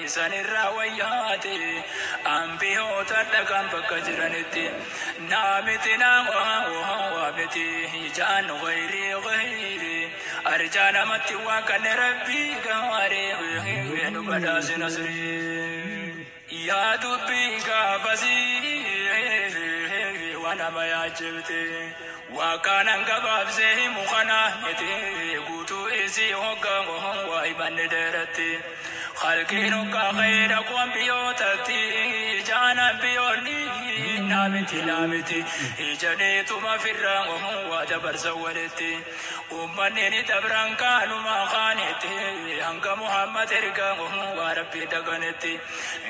سنرا وياتي أنبيو تدقان بكجرانتي نامتنا وامتي جان غيري أرجانا متي وكان ربي قاري ونبدا سنسري يا دبي قابسي وانا ما يعجبتي وكان انقباب زي مخنا نتي قوتو إزي وقام وايبان ندرتي خلقينك خيرك وانبيوتتي جانا بيوني نامتي إجانيت ما في الرام وجبر زولتي أمني تبران كانوا ما خانتي أنك محمد إرقام وربي دقنتي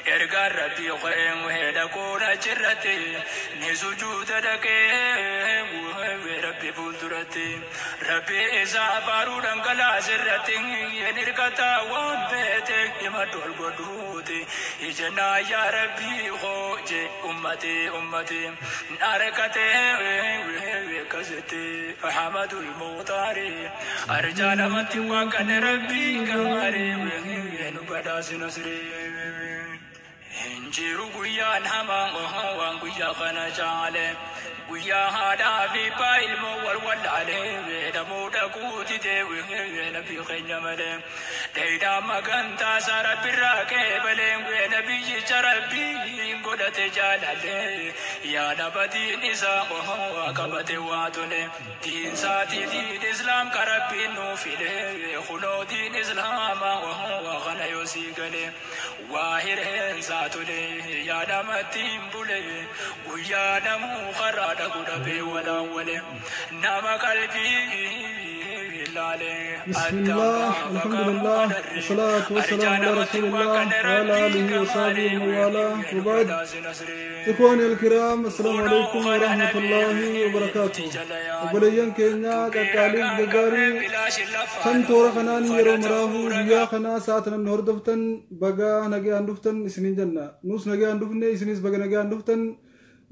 إرقام ربي خيم وهدكون جرتي نسجود دكي ربي فلترتي ربي إذا بارودن كلا زرتي ينرقتا وانبيتي يمدول قدوتي إجنا يا ربي خوجي أمتي ناركتي كزتي أحمد المختاري أرجانا متي وكان ربي كماري نبدا سنسري هنجيرو قيان همان وهوان قيا خنا جالي قيا هادا في بايل مور والعلي دمودا كوتي تيوي نبي خينا ملي ديدا مغانتا سارا براكي بلين نبي جربي قدت جالالي يا نبتي نساء وهو كبتي واتولي دين ساتي دين إسلام كربي نوفيلي خلو دين إسلام وهو غنى يوسيقلي واهرين ساتولي يا نمتين بولي ويا نمو خراد قدبي ولا ولي نام قلبي بسم الله الحمد لله والصلاة والسلام على رسول الله وعلى آله وصحبه وموالاه وبعد إخواني الكرام السلام عليكم ورحمة الله وبركاته وبليان كينيا كالتعليق بقاري خن تورا خنان يرو مراهو بيا خنا ساتنا النهر دفتن بقا نجي اندفتن اسنين جنة نوس نجي اندفتن اسنيس بقا نجي اندفتن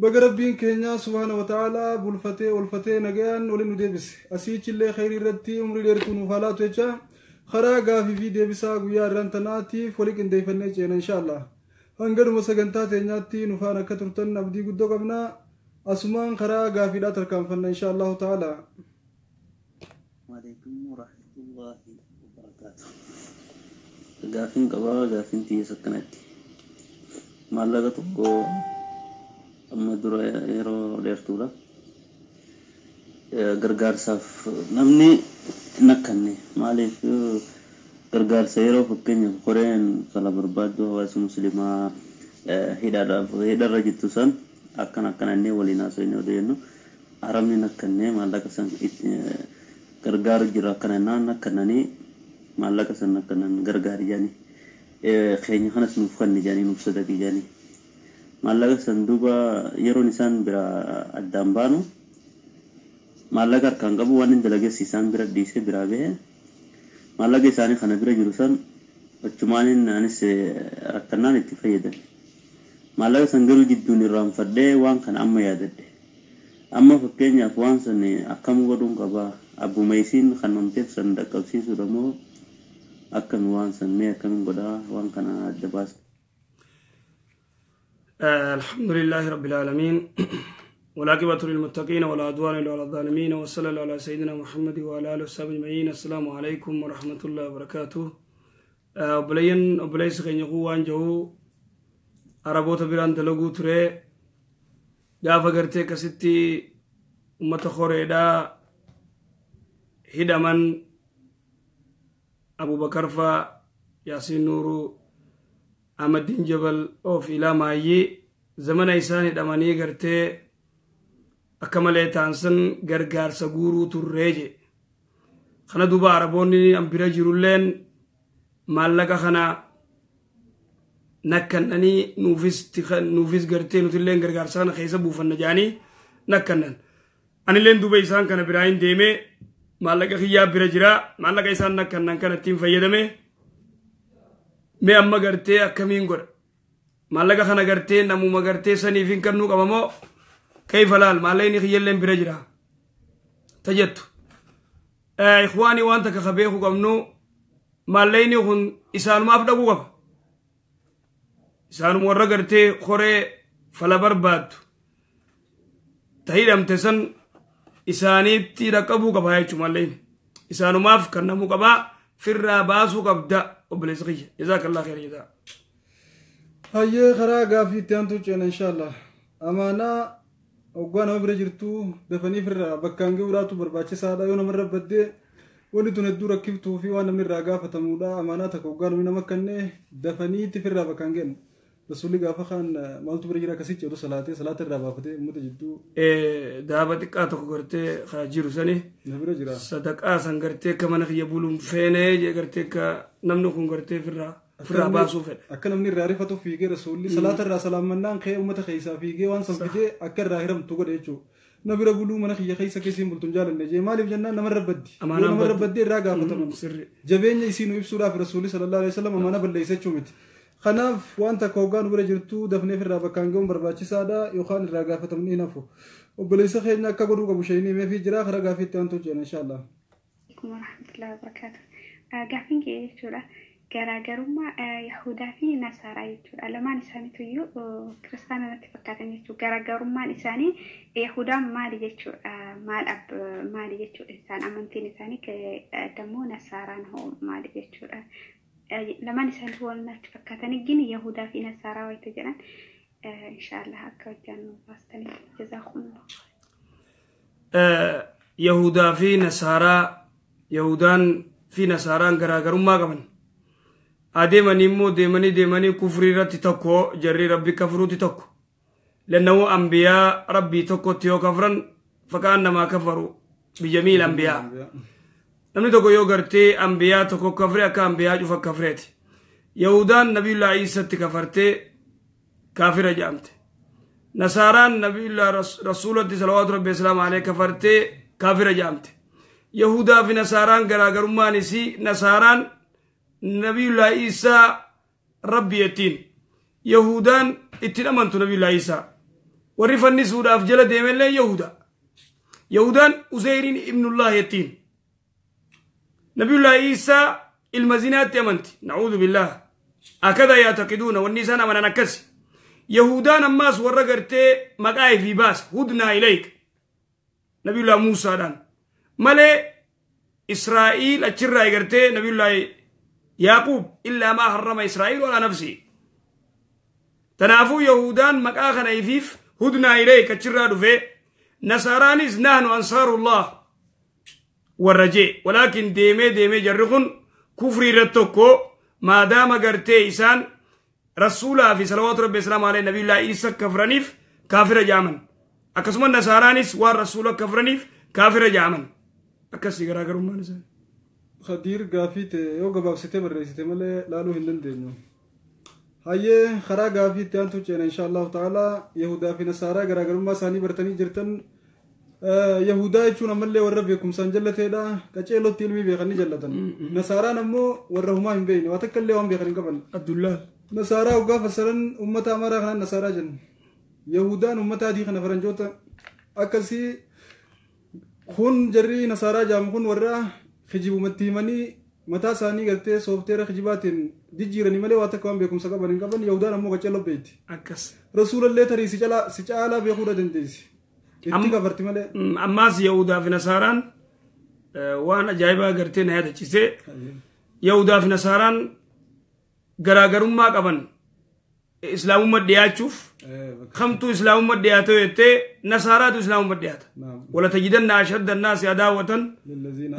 بقربين كينيا سبحانه وتعالى بولفتي والفتي نجيان ولن ديبس أسيج اللي خير ردتي عمري ليرتون فالات وجه خراجا في ديبسا قويا رنتناتي فولك انديفني جينا إن شاء الله هنگر مسجنتات نياتي نفانا كترتن أبدي قدو قبنا أسمان خراجا في داتر كام فن إن شاء الله تعالى. وعليكم ورحمة الله وبركاته. غافين قبا غافين تي سكنتي مالغا تقو أما درا يرو ليرتولا غرغار صاف نمني نكني مالك غرغار سيرو فكني قرين كلا بربادو واس مسلمة هيدا رجتوسن أكن أني ولينا سوينو دينو أرامي نكني مالك سن غرغار جرا كننا نكنني مالك سن نكنن غرغار يعني خيني خنس نفخن جاني نفسدك جاني مالك سندوبا يرو نسان برا الدامبانو مالك أركان قبو وانين دلقي سيسان برا ديسي برا به مالك إساني خنا برا جلوسان وچمانين نانس ركنان اتفايدا مالك سنگرو جدوني رام فده وان كان أما يادد أما فكين يفوان سني أكام ودون قبا أبو ميسين خنمتف سندك أبسي سرمو أكام وان سنمي أكام قدا وان كان الدباس. الحمد لله رب العالمين والعاقبة للمتقين ولا عدوان إلا على الظالمين وصلى الله على سيدنا محمد وعلى آله وصحبه أجمعين. السلام عليكم ورحمة الله وبركاته. أبليس خين يقوان جو عربوت بيران تلقو تري جافا قرتي كستي أمة خوريدا هدمن أبو بكر فا ياسين نورو أحمد دين جبل أوف إلى مايي زمن إنسان دماني قرتي أكمل تانسن غرغار سغورو تريجي خنا دوبا عربوني أم برجرولين مالك خنا نكنني نوفيس قرتي نتلين غرغار سان خيسا بوفن جاني نكنن أنا لين دوبا إنسان كان براين ديمي مالك خيا برجرا مالك إنسان نكنن كان تيم فيدمي me amma garte akamin god malaga khana garte namu magarte sani fin kanu qabamo kayfa lal malayni khiyellen birajra tajattu ikhwani wanta ka khabeeku qabnu malayni hun isan maaf dagu qab إسانو ورقرتي خوري فلا برباد تهيدم تسن إساني تيركبو قبايتشو مالين إسانو ماف كنمو قبا في الراباسو قبدا وبلسغية جزاك الله خير جزاك هاي خراجة في تيانتو جن إن شاء الله أمانة وقانا برجرتو دفني في بكانجي وراتو برباچي سادا يونا مرة بدي ولي تندو ركبتو في وانا من راجا فتمودا أمانة وقانا من مكانه دفني تفرّا بكانجين رسولي قافا خان مالتو برجرا كسيت يودو صلاة الرابع فتي متجدو دابتك آتوكو غرتي خاجيرو سني نبرجرا صدقاء سنغرتي كمان خيبولون فيني جغرتي كنمنو كون غرتي في الراباسو فين أكنا من الرارفة فيجي رسولي صلاة الرسول منان خي أمة خيسا فيجي وان سبكتي أكر راهرم تقول إيشو نبي رجلو من خي خيسا كيسين بلتنجال النجى مالي بجنة نمر بدي نمر بدي راجع فتمن جبين يسينو يبصرا في رسولي صلى الله عليه وسلم أمانة بالليسة شومت خناف وانت كوغان برجرتو دفني في الرابع كانجوم برباچي سادا يوخان راجع فتمن نفو وبليسة خيرنا كبرو كبوشيني ما في جراخ راجع في تانتو جن إن شاء الله. عليكم ورحمة الله وبركاته. قافين كي شورا garaagarummaa Yahudaa fi Nasaaraa jechuudha. Lamaan isaaniitu iyyuu kiristaanatti fakkaatan jechuudha. Garaagarummaan isaanii Yahudaan maali jechuudha? Maali jechuudha isaan amantiin isaanii dammoo Nasaaraan hoo maali jechuudha. Lamaan isaaniitu walnatti fakkaatan gini Yahudaa fi Nasaaraa wayita jedhan inshaallah akka hojjannu baastanii jazaakumullah. Yahudaa fi Nasaaraa Yahudaan fi Nasaaraan garaagarummaa qaban. أديمني مو ديمني كفري رتي تكو جري ربي كفروتي تكو لأنه أنبياء ربي تكو تيو كفرن فكأنما كفروا بجميع الأنبياء نمني تكو يوغرتي أنبياء تكو كفري أكا أنبياء جفا كفريتي يهودان نبي الله عيسى تكفرتي كافر جامت نصاران نبي الله رسول الله صلوات ربي السلام عليه كفرتي كافر جامت يهودا في نصاران غراغرمان نسي نصاران نبي الله عيسى ربي يتين يهودان اتنمنتو نبي الله عيسى ورفني سورة أفجل ديمن لي يهودان أزيرين ابن الله يتين نبي الله عيسى المزينات يمنت نعوذ بالله هكذا يعتقدون والنسان من نكسي يهودان الناس ورقرتي مقاي في باس هدنا إليك نبي الله موسى دان ملي إسرائيل أتشرى يقرتي نبي الله يعقوب إلا ما حرم إسرائيل ولا نفسي تنافو يهودان مقاخنا يفيف هدنا إليك أتشرى في نصارانيز نحن أنصار الله والرجاء ولكن ديمي جرخن كفري رتوكو ما دام قرتي إسان رسولا في صلوات ربي السلام عليه نبي الله إيسا كفرانيف كافر جامن أكسما نصارانيس والرسول كفرانيف كافر جامن أكسي قراغر أمان خدير غافيت يو غباب ستة برئيسة ملي لالو هندن دينو هاي خرا غافيت تانتو چين إن شاء الله تعالى يهودا في نصارى غراغر أمان ساني برتني جرتن يهودا يچون ملي ورب يكم سنجلة تيدا كچيلو تيلمي بيخني جلتن نصارى نمو ورهما هم بين واتكالي وهم بيخني قبل عبد الله نصارى وقاف سرن أمتا أمارا خنا نصارى جن يهودان أمتا دي خنا فرنجوتا أكسي خون جري نصارى جام خون ورا خجيبو متيماني متا ساني قلتي سوفتير خجيباتين دي جيراني ملي واتكوان بيكم سقبان قبل يهودان أمو قچلو بيت أكس رسول الله تري سيچالا بيخورا دنديسي اتكا فرتي ملي أماس يهودا في نصاران وانا جايبا قرتين هذا چيسي يهودا في نصاران غراغرummaa qaban islaamummaa dhiyaachuuf khamtu islaamummaa dhiyaato yette nasaraatu islaamummaa dhiyaata wala tajidanna ashadda an-nas adawatan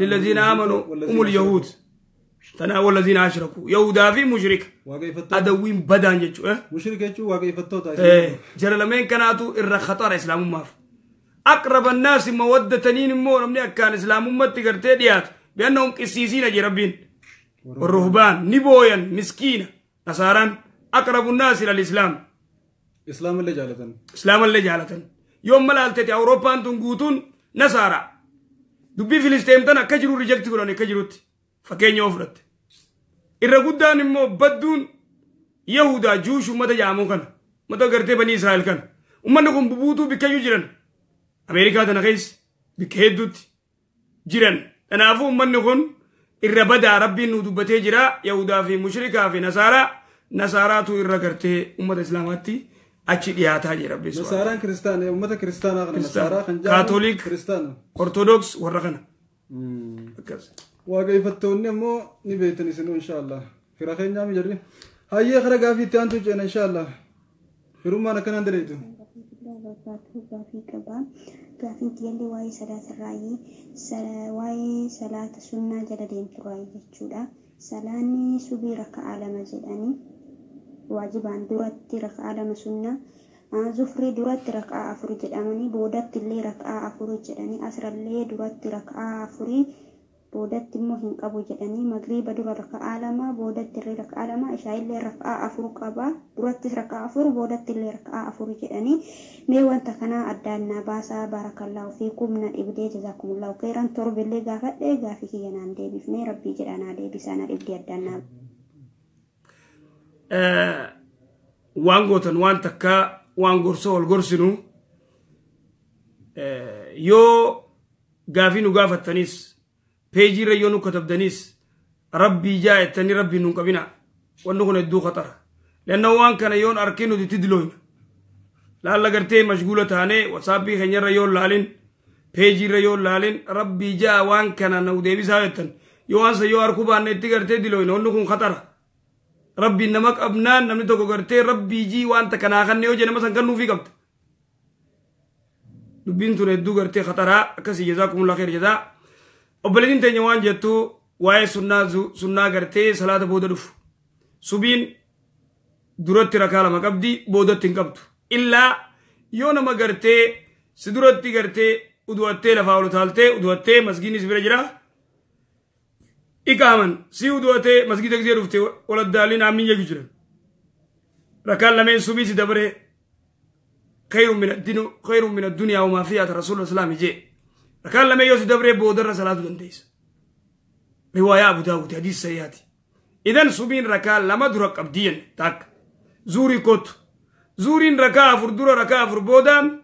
lilladhina amanu umul yahud tana walladhina ashraku yahuda fi mushrik adawin badan jechu mushrik jechu waqeeffattoota jaralameen kanaatu irra khatara islaamummaaf aqrab an-nas mawaddatan mo namni akkan islaamummaa tigarte dhiyaat biannahum qissisina jirabin والرهبان نبويا مسكينة نصاران أقرب الناس إلى الإسلام إسلام اللي جالة يوم ملالتي أوروبا أنتم قوتون نصارى دبي فلسطين تنا كجرو رجلت قولوني كجروت فكين يوفرت الرقودان مو بدون يهودا جوش ومدى جامو كان مدى قرتي بني إسرائيل كان ومنكم ببوتو بكيو جيران أمريكا تنخيس بكيدوت جيران أنا أفو منكم الربدا ربي ندبته جرا يهودا في مشركا في نصارى nasaraatu irra gartee ummata islaamaatti achi dhiyaataa jira rabbi subhanahu nasaraan kiristaana ummata kiristaanaa kana nasaraa kan kaatolik kiristaana ortodoks warra kana akkas waaqeffattoonni ammoo ni beektan isin inshallah fira keenyaa mi jirri hayyee kara gaafii itti aantu jeena inshallah firummaan akkanaan dareetu gaafii tiyallee waa'ee salaata raayii waa'ee salaata sunnaa jala deemtu raayii jechuudha salaanni subii raka'aa lama jedhanii waajibaan duratti raka'aa lama sunnaa zufrii duratti raka'aa afur jedhamanii boodatti illee raka'aa afur jedhanii asrallee duratti raka'aa afurii boodatti immoo hin qabu jedhanii magriiba dura raka'aa lama boodatti illee raka'aa lama ishaa'illee raka'aa afur qaba durattis raka'aa afur boodatti illee raka'aa afur jedhanii mee wanta kanaa addaannaa baasaa barakallahu fiikum na dhibdee jazaakumullahu khairan torbillee gaafadhee gaafii kiyyanaan deebifnee rabbii jedhanaa deebisaa na dhibdee addaannaa waan gootan waan takka waan gorsoo ol gorsinu yoo gaafii nu gaafattanis peejii irra yoo nu katabdanis rabbii jaayettanii rabbii nun qabina wanni kun hedduu khatara lanna waan kana yoon arkee nuti itti dilooyna laalla gartee mashguula taanee wasaapii keenya irra yoo laalin peejii irra yoo laalin rabbii jaa waan kana nu deebisaa jettan yoo ansa yoo arkuu baanne itti gartee dilooyna wanni kun khatara rabbii nama qabnaan namni tokko gartee rabbii jii wanta kanaa kanne yoo jenama san kannuufii qabda dubbiin tun hedduu gartee khataraa akkasii jazaakumullahu khair jazaa obboleettiin teenya waan jettu waa'ee sunnaa gartee salaata booda dhufu subiin duratti rakaa lama qabdi boodatti hin qabdu illaa yoo nama gartee si duratti gartee uduwattee lafaa ol utaaltee uduwattee masgiinni si bira jira ikaaman si uduwattee masgiida gisee dhufte waladdaalin aamin jechuu jiran rakaan lameen subii si dabaree خير من الدنيا وما فيها رسول الله صلى الله عليه وسلم ركان لما يوسف دبري بودر صلاة دنديس رواية أبو داود حديث سياتي إذن سبين ركان لما درك أبديا تاك زوري كوت زورين ركا فردور ركا فربودان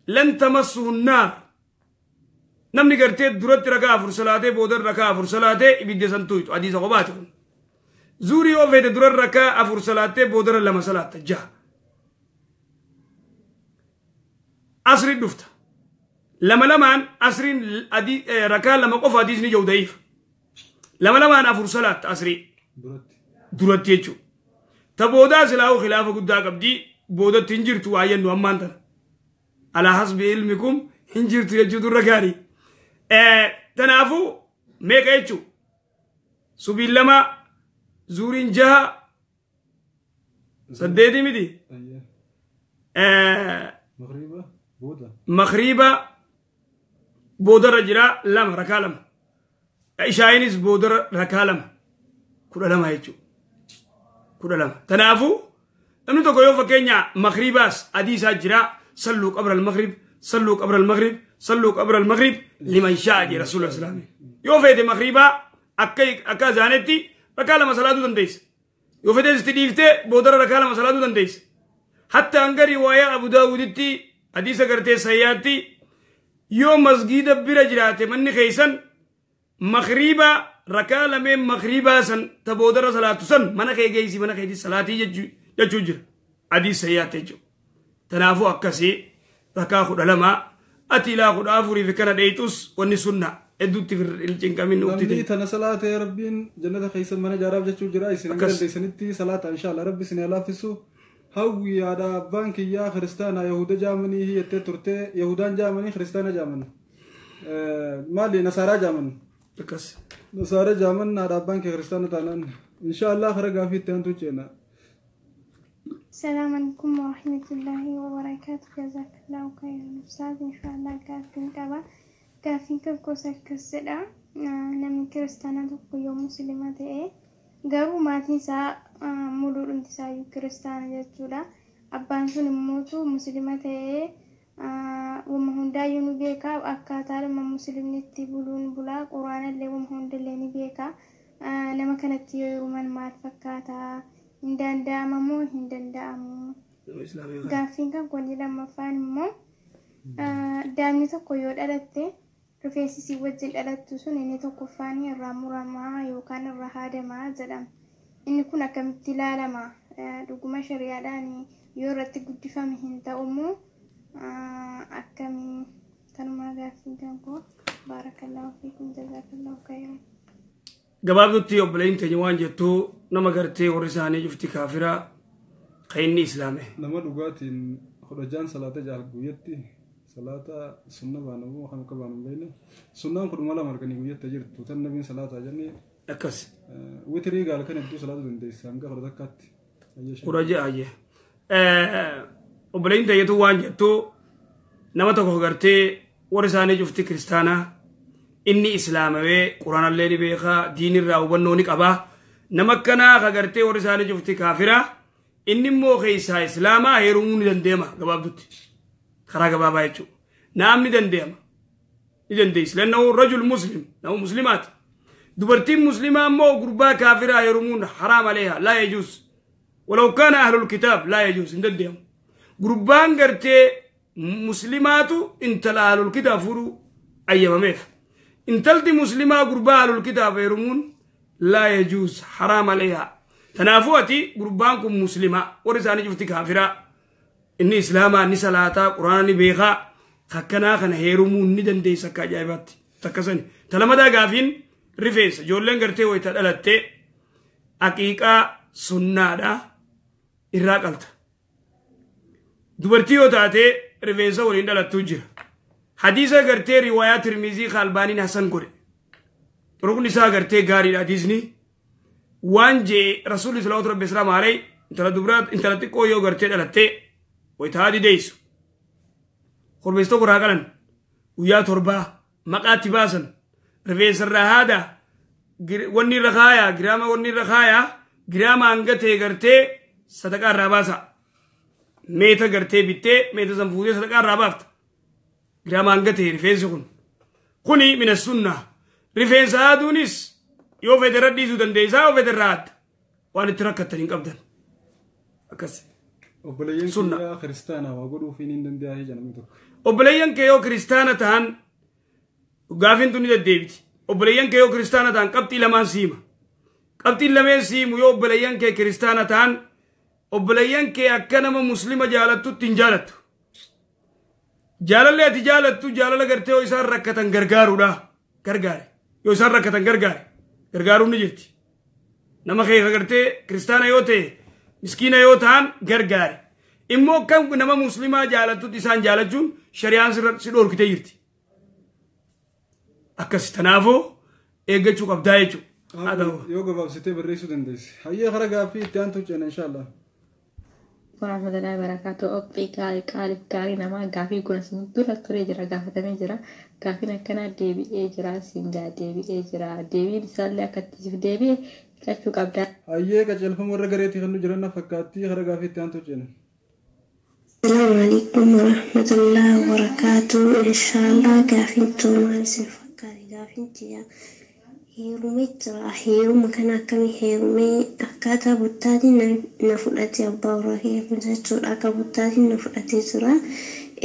لن تمسه النار نمني قرتي درت ركا فر صلاة بودر ركا فر صلاة إبدي سنتويت حديث غباتكم زوري وفيد در ركا فر صلاة بودر لما صلاة جاه أسرين دفتا لما أسرين ركال لما قف حديث نجو ضعيف لما أفر صلاة أسرين درت يجو تبودا سلاو خلاف قد قبدي بودا تنجرت وعين وأمانتا على حسب علمكم هنجرت يجو در ركاري تنافو ميك يجو سبيل لما زورين جها سديدي مدي مغربا بودر رجرا لم ركالم عشاينيس بودر ركالم كل لما يجو كل لما تنافو أنو تقول يوم فكينيا مغرباس أديس أجرا صلوا قبر المغرب صلوا قبر المغرب صلوا قبر المغرب لمن شاء رسول الله صلى الله عليه وسلم يوم فيد مغربا أكا زانتي ركالم صلاة دنديس يوم فيد استديفته بودر ركالم صلاة دنديس حتى أنقر رواية أبو داود حديث کرتے سیاتی یو مسجد برا جراتے من خیسن مغربا رکال میں مغربا سن تبودر صلاة سن من خی گئی سی من خی صلاتی جچو جر حدیث سیاتے جو تنافو اکسی رکا خود علما اتی لا خود آفوری فکر دیتوس ونی سننا ادوتی فر الچنک من نوکتی نمني تنا صلاة يا ربين جنة خيسن من جارب جچو جرا اسن مل ديسنتي صلاة ان شاء الله ربي سن يلافسو هوي على بانك يا خريستانا يهودا جامني هي تترتي يهودان جامني خريستانا جامن مالي نصارى جامن بكس نصارى جامن على بانك خريستانا تانن ان شاء الله خرجا في تنتو جينا السلام عليكم ورحمة الله وبركاته جزاك الله خير أستاذ إن شاء الله كافين كبا كافين كبكوسك كسدا نمن كريستانا تقو يوم مسلمات garuu maatiin isaa muluudhumti isaayyuu kiristaana jechuudha abbaan sun immoo muslima ta'ee wama hundaayyuu ni beeka akkaataa dhimma muslimnitti buluun bulaa quraanallee wama hundallee ni beeka nama kanatti yoo hiruman maal fakkaata hin danda'ama moo hin danda'amu gaaffiin kan kun lammaffaan immoo daa'imni tokko yoo dhalatte rifeensisii wajjin dhalattu sun inni tokkoffaan irraa muramaa yookaan irraa haadamaa jedhama inni kun akkamitti ilaalama dhuguma shari'aadhaan yoo irratti guddifame hin ta'ummoo akkamiin tanumaa gaaffii gankoo baarakallahu fiikum jazaakallahu khayran. gabaabdutti obboleeyyin teenya waan jettu nama gartee warri isaanii jufti kaafira qaynni islaame nama dhugaatiin khudajaan salaata jaal guyyatti salaata sunna baanamu kan ka baanamu beene sunnaan kuduma lama arganii guyyatti jirtu tan nabiin salaata jennee akkas witrii gaal kan hedduu salaata dandeessan ga fara takkaatti kuraje ayye obboleeyyin teeyyatu waan jettu nama tokko gartee warri isaanii jufti kiristaanaa inni islaamawee quraanallee ni beekaa diinirraa hubannoo ni qabaa nama akkanaa ka gartee warri isaanii jufti kaafira inni immoo keessaa islaamaa heerumuu ni dandeema gabaabdutti karaa gabaabaa jechuudha naamni dandeema ni dandeessi lannahu rajul muslim nama muslimaati dubartiin muslimaa immoo gurbaa kaafiraa heerumuun haraam aleeha laa yajuus walaw kaana ahlul kitaab laa yajuus hin dandeemu gurbaan gartee muslimaatu intala ahlul kitaab furu ayyamameef intalti muslimaa gurbaa ahlul kitaab heerumuun laa yajuus haraam aleeha tanaafu ati gurbaan kun muslima warri isaanii jufti kaafiraa inni islaamaa ni salaataa quraana ni beekaa kakkanaa kana heerumuun ni dandeessa akka ajaa'ibaatti takkasani talamadaa gaafiin rifeensa ijoolleen gartee wayita dhalattee aqiiqaa sunnaadha irraa qalta dubartii yoo taatee rifeensa waliin dhalattuu jira hadiisa gartee riwaayaa tirmizii kaalbaaniin hasan godhe rukni isaa gartee gaariidha hadiisni waan jee rasuulli salawaatu rabbi islaam alay intala xiqqoo yoo gartee dhalattee wayita haadi deessu korbeessa tokko irraa qalan guyyaa torbaa maqaatti baasan rifeensa irraa haada wanni irra kaayaa giraama wanni irra kaayaa giraama hanga ta'e gartee sadaqaa irraa baasa meeta gartee bittee meeta san fuutee sadaqaa irraa baafta giraama hanga ta'e rifeensi kuni mina sunnaa rifeensa haaduunis yoo fedhe radhiisuu dandeessaa yoo fedhe irraa haadda waan itti rakkattan hin qabdan akkas obboleeyyan kee kiristaanaa waa godhuuf hin dandeeyaa jedhamee tokko obboleeyyan kee yoo kiristaana ta'an gaafiin tun ni deddeebiti obboleeyyan kee yoo kiristaana ta'an qabxii lamaan siima qabxiin lameen siimu yoo obboleeyyan kee kiristaana ta'an obboleeyyan kee akka nama muslima jaalattutti hin jaalattu jaalallee ati jaalattu jaalala gartee yoo isaan rakkatan gargaaruudha gargaare yoo isaan rakkatan gargaaruun ni jirti nama kee gartee kiristaana yoo ta'e miskiina yoo ta'an gargaare immoo kan nama muslimaa jaalattutti isaan jaalachuun shari'aan si dhoorkitee jirti akkas tanaafuu eeggachuu qabdaa jechuudha yoo gabaabsitee barreessuu dandeessi hayyee hara gaaffii itti aantu ceena inshaallah warahmatullahi wabarakatuh ophii gaarii namaa gaafii kun asin dura turee jira gaafatamee jira gaafiin akkanaa deebi'ee jira singaa deebi'ee jira deebiin isaallee akkattiif deebi'ee filachuu qabdaa hayyee qajeelfama warra gareetii kan nu jiran fakkaattii hara gaafii itti aantu ceena السلام عليكم ورحمة الله وبركاته إن شاء الله قافين تومان سنفكاري قافين تيا هيرومي ترى هيرو مكانا كمي هيرومي أكاتا بوتاتي نفلاتي أباورا هي فنزيتو أكا بوتاتي نفلاتي ترى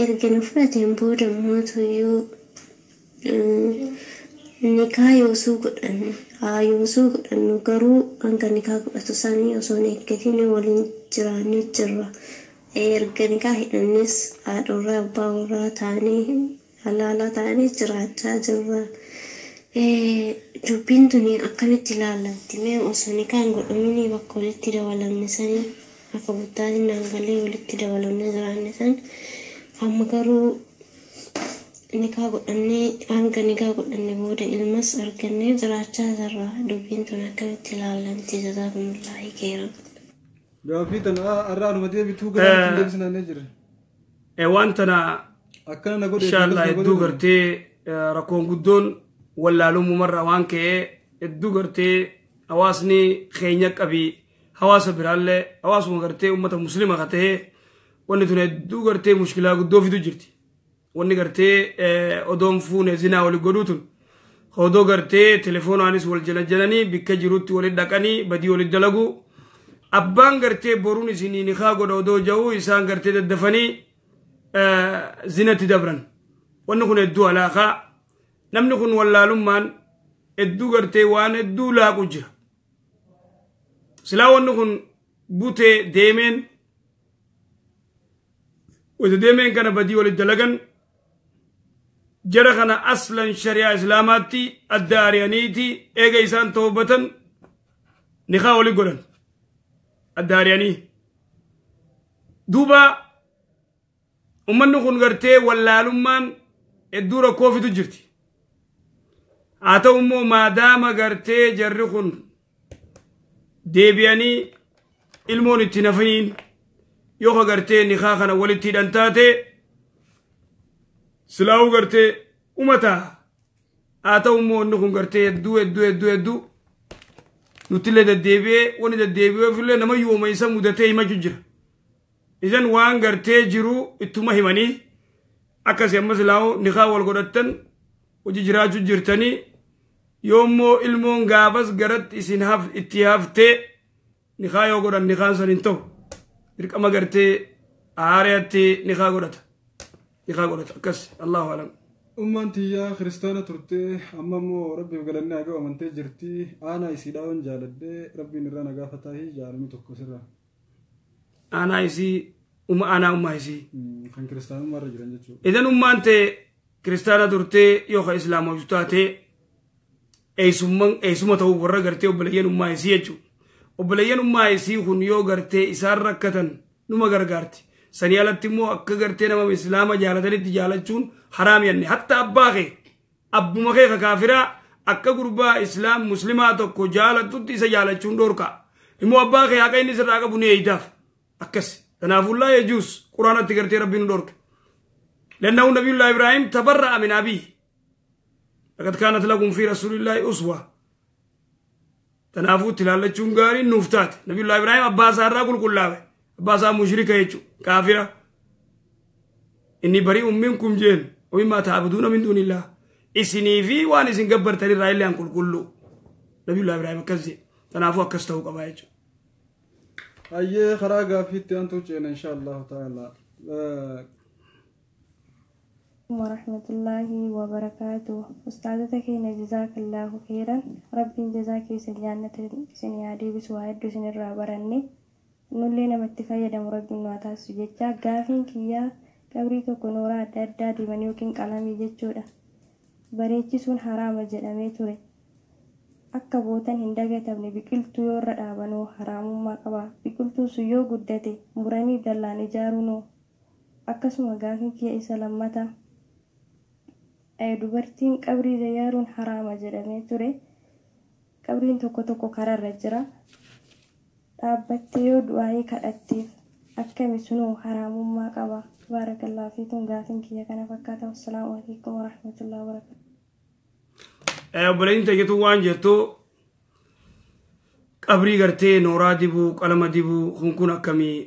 إرغي نفلاتي مبودا موتو يو نكا يوسو قدن يوسو قدن نقرو أنكا نكا قدن ساني يوسو نكتيني ولين جراني جرى ergani ka hidhannis haadhurraa abbaa warraa ta'anii halaalaa ta'anii jiraachaa jirra dubbiin tuni akkamitti ilaallamti mee osoo nikaan godhamini bakka walitti dabalamne sanii akka buttaatiin naangalee walitti dabalamne jiraanne san amma garuu nikaa godhannee hanga nikaa godhanne booda ilmas argannee jiraachaa jirra dubbiin tuni akkamitti ilaallamti jazaakumulaahi khairan gaafii tana arraan madee bituu garaa deebisnaa ne jira wantana akkana na godhe inshallah hedduu gartee rakkoon guddoon wallaalummaa marra waan ka'ee hedduu gartee hawaasni keenya qabii hawaasa biraallee hawaasuma gartee ummata muslima ka ta'e wanni tun hedduu gartee mushkilaa guddoo fidu jirti wanni gartee odoon fuune zinaa wali godhuu tun odoo gartee telefoonaanis wal jalanii bikka jirutti walit dhaqanii badii walit dalaguu abbaan gartee boruun isinii nikaa godha odoo ja'uu isaan gartee daddafanii zinatti dabran wanni kun hedduu alaakaa namni kun wallaalummaan hedduu gartee waan hedduu laaqu jira silaa wanni kun butee deemeen wata deemeen kana badii walit dalagan jara kana aslan shari'aa islaamaatti adda ari'aniiti eega isaan toobatan nikaa wali godhan adda ari'anii duuba ummanni kun gartee wallaalummaan hedduu rakkoo fidu jirti haa ta'u immoo maadaama gartee jarri kun deebi'anii ilmoon itti nafaniin yoo gartee nikaa kana walitti hidhan taate silaa'uu gartee umataa haa ta'u immoo inni kun gartee hedduu nuttillee deddeebi'ee wani deddeebi'eefillee nama yooma isa mudatee himachuu jira isan waan gartee jiru ittuma himanii akkasi amma silaa'uu nikaa wal godhattan hojii jiraachuu jirtanii yoommoo ilmoon gaafas garatti isin itti haftee nikaa yoo godhan nikaan san hin ta'u dirqama gartee aariyaatti nikaa godhata akkas allahu alam ummaan tiyyaa kiristaana turtee amma immoo rabbiif galanni haa ga'u amantee jirti aanaa isiidhaa waan jaaladhee rabbiin irraa na gaafataa fi jaalami tokko sirraa aanaa isii aanaa ummaa isii kan kiristaanummaa irra jiran jechuudha idan ummaan ta'e kiristaana turtee yookaan islaamoota taatee eessuma ta'uu warra gartee obboleeyyan ummaa isii jechuudha obboleeyyan ummaa isii kun yoo gartee isaan rakkatan numa gargaarti sanii alatti immoo akka gartee nama islaama jaalatanitti jaalachuun haraam yanne hatta abbaa kee abbuma kee kaafiraa akka gurbaa islaam muslimaa tokko jaalatutti isa jaalachuun dhorka immoo abbaa kee haqa inni sirraa qabu ni eeyitaaf akkas tanaafullaa yejuus quraanatti gartee rabbiin dhorka لأنه نبي الله إبراهيم تبرأ من أبيه لقد كانت لكم في رسول الله أسوة تنافو تلالة جنغاري نفتات نبي الله إبراهيم أباسا راقل كلها أباسا مشركة يجو كافرة إني بريء منكم جين ومما تعبدون من دون الله إسني في وأنا سنقبر تري رأي اللي أنقل كله نبي الله إبراهيم كذي تنافو أكستو كما يجو أيه خراجة في تيانتو إن شاء الله تعالى ورحمة الله وبركاته أستاذتك جزاك الله خيرا ربي جزاك سجانة سنيادي بسواعد سن الرابرني نولينا متفايا دم ربي نواتاس جيجا غافين كيا كبريتو كنورا دادا دي منيوكين قلامي جيجودا بريتي سون حرام جدامي توري akka bootan hin dagatamne biqiltuu yoo irra dhaabanuu haraamummaa qaba biqiltuu sun yoo guddate muranii dallaan ijaaruunoo akkasuma gaafin kiyya isa lammata dubartiin qabrii ziyaaruun haraama jedhamee ture qabriin tokko tokko karaarra jira dhaabbattee yoo du'aayii kadhatteef akkami sunuu haraamummaa qaba baarakallaahu fiikum gaafin kiyya kana fakkaata wassalaamu alaikum warahmatullahi wabarakatuh obboleeyyin tayyetu waan jettu qabrii gartee nooraa dibuu qalama dibuu kun akkamii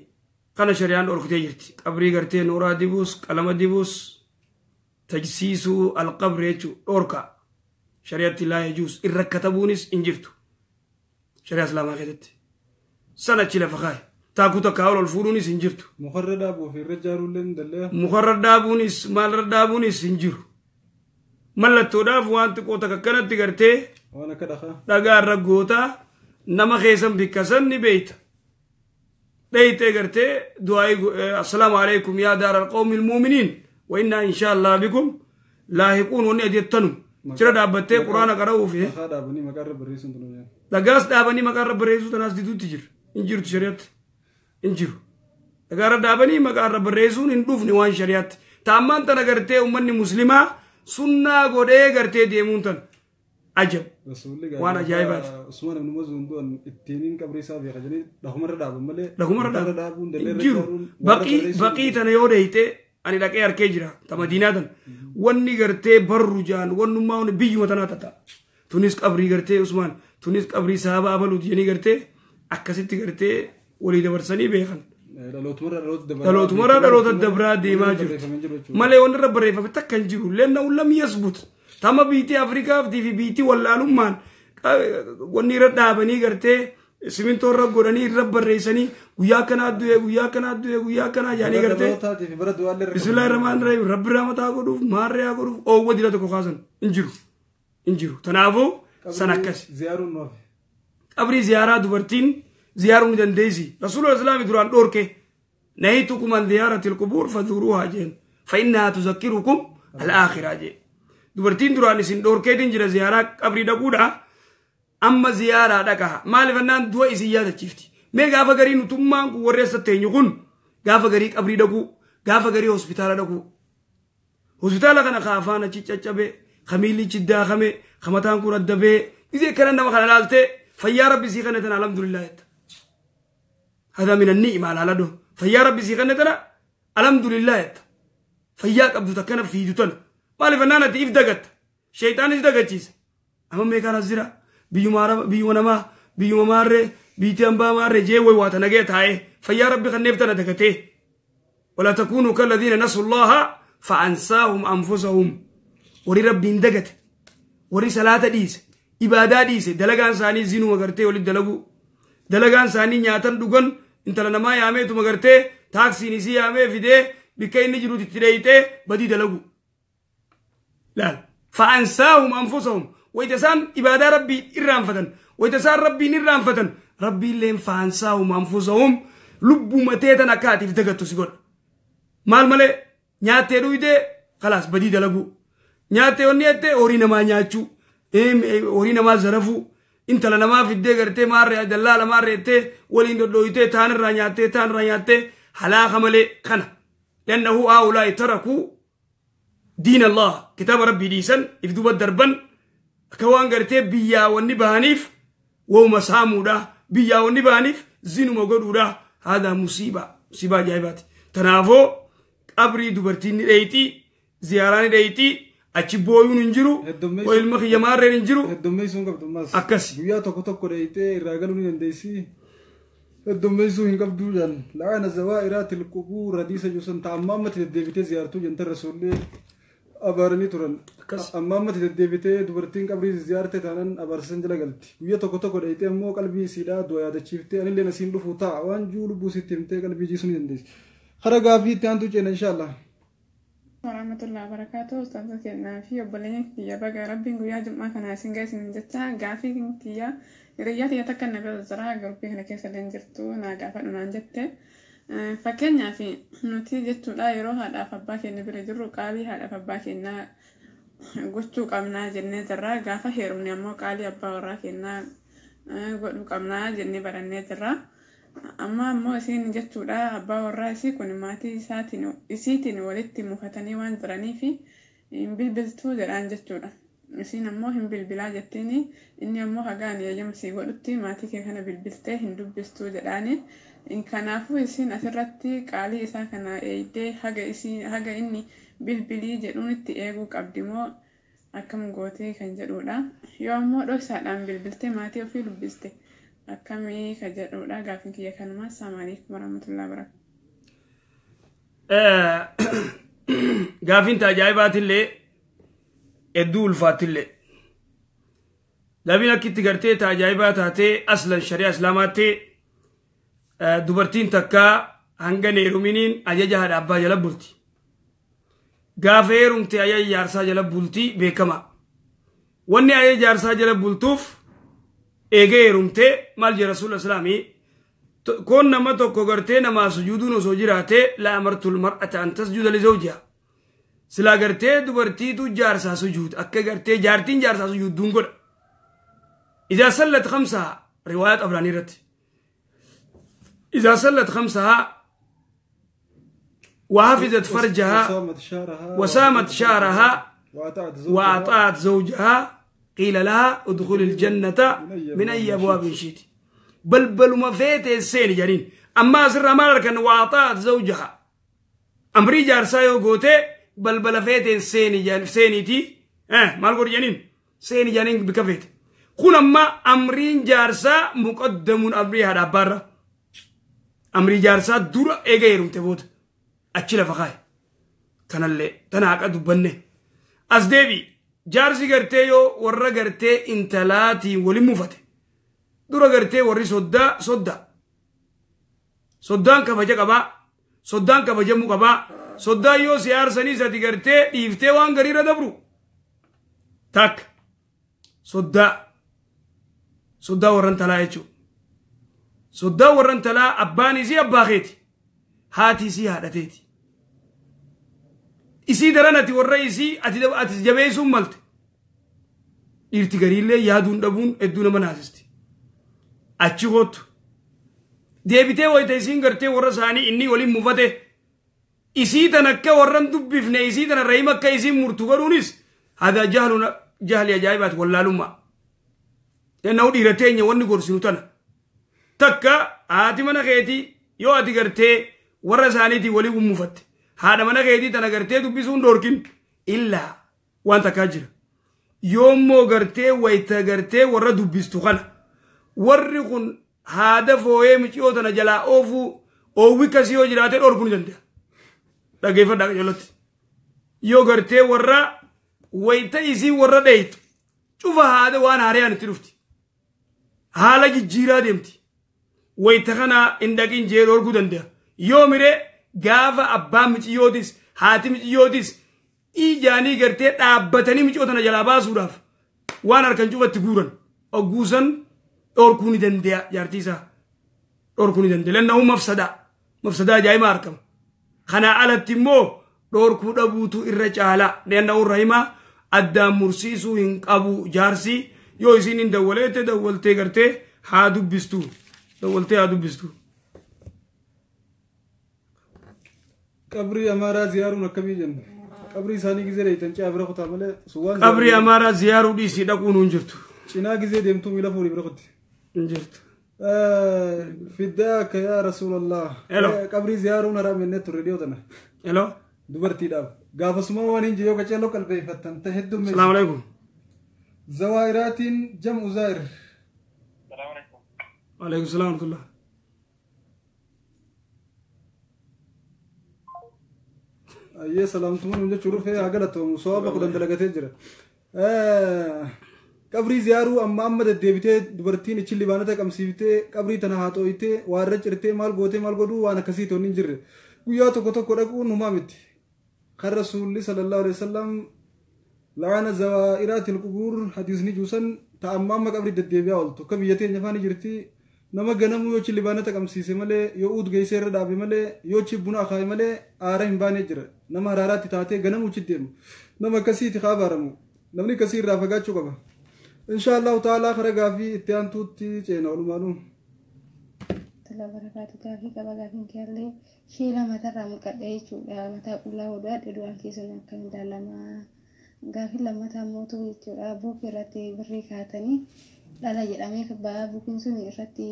kana shari'aan dhorkitee jirti qabrii gartee nooraa dibuus qalama dibuus tajsiisuu alqabri jechuu dhorka shari'atti laa yajuus irra katabuunis hin jirtu shari'a islaamaa keessatti sana achi lafa kaaye taakuu takka ol fuudhuunis hin jirtu mukarra dhaabuuf irra jaaruullee hin dallee mukarra dhaabuunis maalirra dhaabuunis hin jiru mallattoodhaaf waan xiqqoo takka akkanatti gartee waan akka dhagaa irra gootaa nama keessan bikkasan ni beeyta dheytee gartee du'aayi assalaamu alaikum yaa daara alqawmi ilmuuminiin وإنا إن شاء الله بكم لاحقون وني أديتنم ترى دابتة قرآن قرأوا فيه دعاس دابني مقرب بريسو تناس ديتو تجر إنجير شريعت إنجير دعارة دابني مقرب بريسو إندوف نوان شريعت تامان تنا قرتة أمني مسلمة سنة قرأ قرتة ديمون تن عجب وانا جايبات عثمان بن مزعون دون التنين كبري سابي خجني لهمر دابون ملء لهمر دابون إنجير بقي تنا يودهيته ani dhaqee arkee jira ta madiinaatan wanni gartee barru jaan wannummaa wani biyyuma tanaa tata tunis qabrii gartee usmaan tunis qabrii saaba abaluut janii gartee akkasitti gartee walii dabarsanii beekan dhalootumarraa dhaloota dabraa deemaa jirtu malee wanni irra barreeffame takka hin jiru leenna lam yasbut tama biitii afrikaaftii fi biitii wallaalummaan wanni irra dhaabanii gartee simintoo irra godhanii irra barreessanii guyyaa kanaa du'e guyyaa kanaa jaanii gartee bismillaahi rahmaani rahiim rabbi rahmataa godhuuf maarree haa godhuuf oowwa dila tokko kaasan hin jiru tanaafuu san akkas qabrii ziyaaraa dubartiin زيارة دنديزي رسول الله صلى الله عليه وسلم دران دورك نهيتكم عن زيارة القبور فزوروها جين فإنها تذكركم الآخرة جين دبرتين دران سين دورك دنجر زيارة قبر دقودا أما زيارة دكها مال فنان دوا إزيادة شفتي مي غافا غري نتومان ورسة تينيكون غافا غري قبر دقو غافا غري هوسبيتال دقو هوسبيتال كان خافانا تشابه خميلي تشدا خمي خمتان كون الدبي إذا كان نما خلالته فيا ربي سيخنتنا الحمد لله هذا من النعمة على لده فيا ربي سيخنتنا الحمد لله فيا قبض تكنا في جتنا ما لفنانا تيف دقت شيطان إيش دقت جيس أما ميكان الزرا بيوما مارة بيتيامبا مارة جيوي واتنا جيت هاي فيا ربي خنبتنا دقته ولا تكونوا كالذين نسوا الله فأنساهم أنفسهم وري ربي دقت وري صلاة ديس إبادة ديس دلقان ساني زينو مغرتي ولي دلقو دلقان ساني نياتن دوغن انت لنما يامي تو مغرتي تاكسي نسي يامي فيدي بكي نجرو تتريتي بدي دلقو لا فأنساهم أنفسهم ويتسان إبادة ربي إرام فتن ويتسان ربي نرام فتن ربي اللين فأنساهم أنفسهم لبو متيتنا كاتف دقتو سيقول مال مالي نياتي رويدي خلاص بدي دلقو نياتي ونياتي أورينا ما نياتشو أورينا ما زرفو انت لنما في الدي غرتي ماري دلال ماري تي ولين دويتي تان رانياتي حلاخ ملي خنا لأنه هؤلاء تركوا دين الله كتاب ربي ديسن يفدو بدربن كوان غرتي بيا ونبانيف ومسامو دا بيا ونبانيف زينو مغدو دا هذا مصيبة جايبات تنافو أبري دوبرتين ريتي زياراني ريتي achi boyun injiru o ilma khiyamare injiru heddumay sun qabdumas akasi wiya tokko reeyte iragalu ni ndeysi heddumay sun qabdu jan laana zawairat alqubur hadisa jusan tamammat dedebite ziyartu janta rasulli abarani turan amammat dedebite dubartin qabri ziyarate tanan abarsan jala galti wiya tokko reeyte ammo qalbi sida doya da chifte anille nasin dufu ta wan julu busitimte qalbi jisun ndeysi kharaga fi tantu chen inshallah ورحمة الله وبركاته أستاذ كنا في أبلين كتيا بقى ربي نقول يا جماعة كنا سنجاس من جتا قافي كتيا رجعت يتكلم بالزراعة قربي هنا كيس لنجرتو نا قافة نانجته فكنا في نتيجة لا يروح هذا فباك نبرة جرو قالي هذا فباك إننا قصتو قمنا جنة درا قافة هيروني أمو قالي أبا وراكنا قلو قمنا جنة برنة درا أما مو سين جتو لا أبا والراسي كون ماتي ساتين ولدتي مفتني وان دراني في إن بالبلتو دران جتو لا سين أمو هم بالبلا جتني إني أمو هقاني يجمسي ولدتي ماتي كي كان بالبلتي هندو بستو دراني إن كان أفو سين أثرتي قالي إسا كان إيدي حاجة إني بالبلي جرونتي إيغو قبدمو أكم غوتي كان جرو لا يوم مو دو سالان بالبلتي ماتي وفي لبستي أكمل كجرو لا قافين كي يكلم السلام عليكم ورحمة الله وبركاته. قافين تجايبات اللي الدول فات اللي قافين أكيد تقرتي تجايبات هاتي أصلا شريعة إسلاماتي دبرتين تكا هنغني رومينين أجاجها الأبا جلبولتي قافيرون تي أجاج جارسا جلبولتي بكما واني أجاج جارسا جلبولتوف إيجي رمتي مال رسول الله سلامي كون نما توكو غرتي نما سجودون وسجراتي لا أمرت المرأة أن تسجد لزوجها سلا غرتي دبرتي تو جارسا سجود أكا غرتي جارتين جارسا سجود دونغر إذا صلت خمسها رواية أبراني رت إذا صلت خمسها وحفظت فرجها وسامت شعرها وأطاعت زوجها قيل لها ادخل الجنة من أي أبواب شئت بل ما فيت السين جارين أما سر مالك وأعطات زوجها أمري جارسايو قوتي بل فيت السين جان سينيتي مالك جانين سين جانين بكفيت كون أما أمرين جارسا مقدم أمري هذا برا أمري جارسا دور إيجيرم تبوت أشيل فخاي تنالله تناك أدبنه أزدبي جارسي غرتي يو ورا غرتي انتلاتي ولي مفته دورا غرتي وري صدان كبجا قبا صدان كبجا مو قبا صدا يو سيار سني ساتي غرتي ديفته وان غريرا دبرو تاك صدا ورن تلايچو soddaa warran talaa abbaan isii abbaa keeti haati isii haadhateeti isii daranati warra isii ati jabeessuun malte dhiirti gariillee yaaduun dhabuun hedduu nama naasisti achi gootu deebitee wayita isiin gartee warra isaanii inni waliin mufate isii tan akka warran dubbifne isii tana rahim akka isiin murtu godhuunis hada jahli ajaa'ibaati wallaalummaa yenna'u dhiira teenya wanni gorsinu tana takka haati mana keetii yoo ati gartee warra isaaniitii walii mufatte haadha mana keetii tana gartee dubbisuun dhoorkin illaa waan takkaa jira yoommoo gartee wayita gartee warra dubbistu kana warri kun haada fooyee miciyoo tana jalaa oofuu oowwi kasii yoo jiraate dhoorkuu ni danda'a dhageeffadhaa qajeelotti yoo gartee warra wayita isii warra dheeytu cufa haada waan haariyaan itti dhufti haala jijjiiraa deemti wayita kana hin dhaqin jee dhoorkuu danda'a yoo mire gaafa abbaan miciyootis haati miciyootis ijaanii gartee dhaabbatanii miciyoo tana jalaa baasuudhaaf waan harkan cufatti guuran ogguusan dhoorkuu ni danda'a jaartii isaa dhoorkuu ni danda'a lanna'uu mafsadaa ajaa'ibaa argama kanaa alatti immoo dhoorkuu dhabuutu irra caalaa lanna'uu rahimaa addaan mursiisuu hin qabu jaarsi yoo isiin hin dawwaltee gartee haa dubbistu dawwaltee haa dubbistu qabrii amaaraa ziyaaruun akkamii jenna qabrii isaanii gizee reeytan caa bira kutaa malee suwaan qabrii amaaraa ziyaaruu dhiisii dhaquun hin jirtu cinaa gizee deemtuu miila fuudhii bira kutti hin jirtu فداك يا رسول الله قبري زيارون رام النت راديو تنا الو دبرتي داب غاف سما وانين جيو كچلو قلبي فتن تهدو السلام عليكم زوائرات جمع زائر السلام عليكم وعليكم السلام ورحمه الله اي سلامتم من شروف اغلطو مصاب قدن دلغته جرا قبري زيارو اما امد ديبته دبرتين چلي بانته قمسيته قبري تنا هاتويته وار چرته مال غوته مال غدو وانا كسيتو نجر ويا تو كدقو نمامت خر رسول الله صلى الله عليه وسلم لعن زوائرات القبور حديث نجوسن تامام قبري دديبيا ولتو كبيته نفاني جرتي نما غنمو يو چلي بانته قمسيسه مله يو اود گيسر دابي مله يو چبنا خاي مله ارهم بانه جر نما رارات تاته غنمو چديم نما كسيت خبرمو نمني كسير رافغاچو قبا إن شاء الله تعالى خرجا في اتيان توتي جينا ولمانو تلا بركات كافي كبا كافي كالي شيلا متى رام كدي چودا متى قلا ودا ددوان كيسن كان دالما غافي لما تموتو چودا بوكرتي بريكاتني لا يدامي كبا بوكين سوني رتي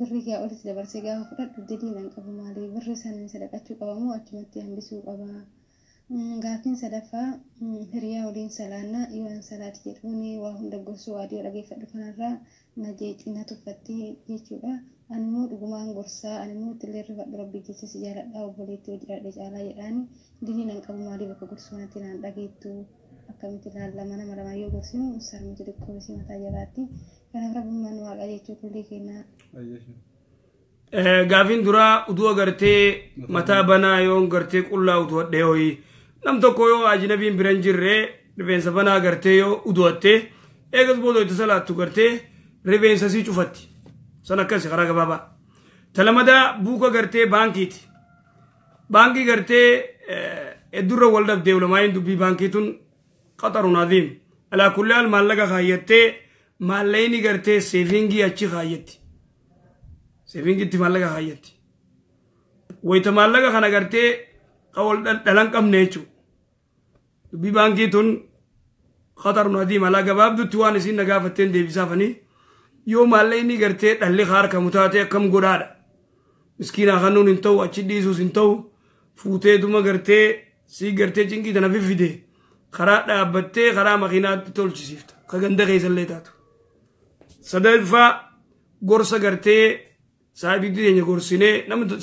بريكا اولس دبرسي غا فدد ددي نان قبا مالي برسن سدقاتو قبا مو اچمتي هندسو قبا غافين سدفا هريا ولين سلانا يوان سلات جيروني وهم دغسو ادي رغي فدفنرا نجيت انا تفتي يچودا انمو دغمان غرسا انمو تلير ربي جيسي سجارة داو بوليتو جرا دجالا يداني ديني نان قبو مالي بك غرسونا تنان دغيتو اكمتي لالمانا مرما يو غرسو سر مجد كوسي متا جراتي كان رب من واقع يچو كلي كينا غافين درا ودو غرتي متا بنا يون غرتي قلا ودو ديوي nam tokko yoo ajnabiin biran jirre rifeensa banaa gartee yoo uduwatte eegas boodoo itti salaattu gartee rifeensa sii cufatti san akkasi karaa gabaabaa talamadaa buuka gartee baankiiti baankii gartee eddurra wal dhabdee ulamaayin dubbii baankiitun qaxarun adiim alaa kulli haal maallaqa kaayyattee maallayni gartee seefingii achi kaayyatti seefingitti maallaqa kaayyatti wayita maallaqa kana gartee qawal dhalan qabne jechuudha dubbii baankii tun qaxarun adiim alaa gabaabdutti waan isin nagaafatteen deebisaafanii yoo maallayni gartee dhalli harkamu taate akkam godhaadha miskiinaa kannuun hin ta'u achi dhiisuus hin ta'u fuuteetuma gartee sii gartee cinqii tana fiffide karaa dhaabbattee karaa makiinaatti tolchisiifta ka ganda keessallee taatu sadaffaa gorsa gartee saahibitti teenya gorsinee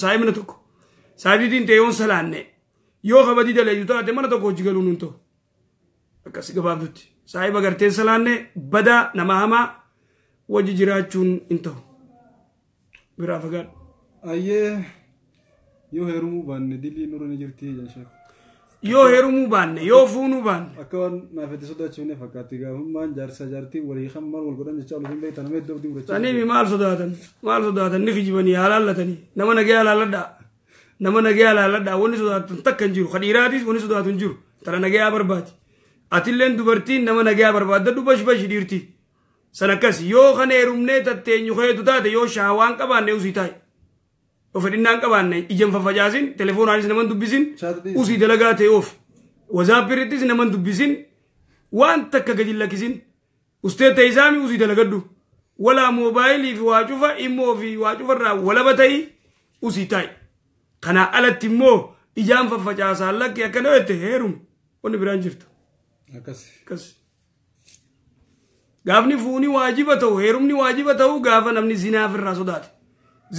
saahibna tokko saahibittiin ta'e yoon salaanne yoo kabadii daleeyu taate mana tokko hojii galuun hin ta'u akkasi gabaabdutti saahiba gartee salaanne badaa nama hamaa wajji jiraachuun hin ta'u biraa fagaadhu ayyee yoo heerumuu baanne dilii nurra ni jirti jechuudha yoo heerumuu baanne yoo fuunuu baanne akka waan naafete sodaachifne fakkaatti gaafummaan jaarsa jaartii walii kan maal wal godhan jecha olusin beektan nama iddoo abdii murachaa saniimi maal sodaatan ni kijibanii haalaallatanii nama nagee haalaalladhaa nama nagee haalaalladhaa wanni sodaatan takka hin jiru kadhiiraatis wanni sodaatu hin jiru tana nagee haa barbaadi atilleen dubartiin nama nagee haa barbaadadhu bashi dhiirtii san akkas yoo kan heerumnee tatteenyu keetu taate yoo shaawaan qabaanne usii taa'e ofedhinnaan qabaanne ijaan faffacaasin telefoonaanis naman dubbisin usii dalagaa ta'e oof wazaappirittis naman dubbisin waan takka gadi lakkisin ustee ta'isaami usii dalagadhu walaa moobaayilii fi waa cufa immoo fi waa cufarraa walaba ta'i usii taa'e kanaa alatti immoo ijaan faffacaasaan lakki akkana jette heerum wanni biraan jirtu akkas gaafni fuuni waajiba ta'u heerumni waajiba ta'u gaafa namni zinaaf irraa sodaate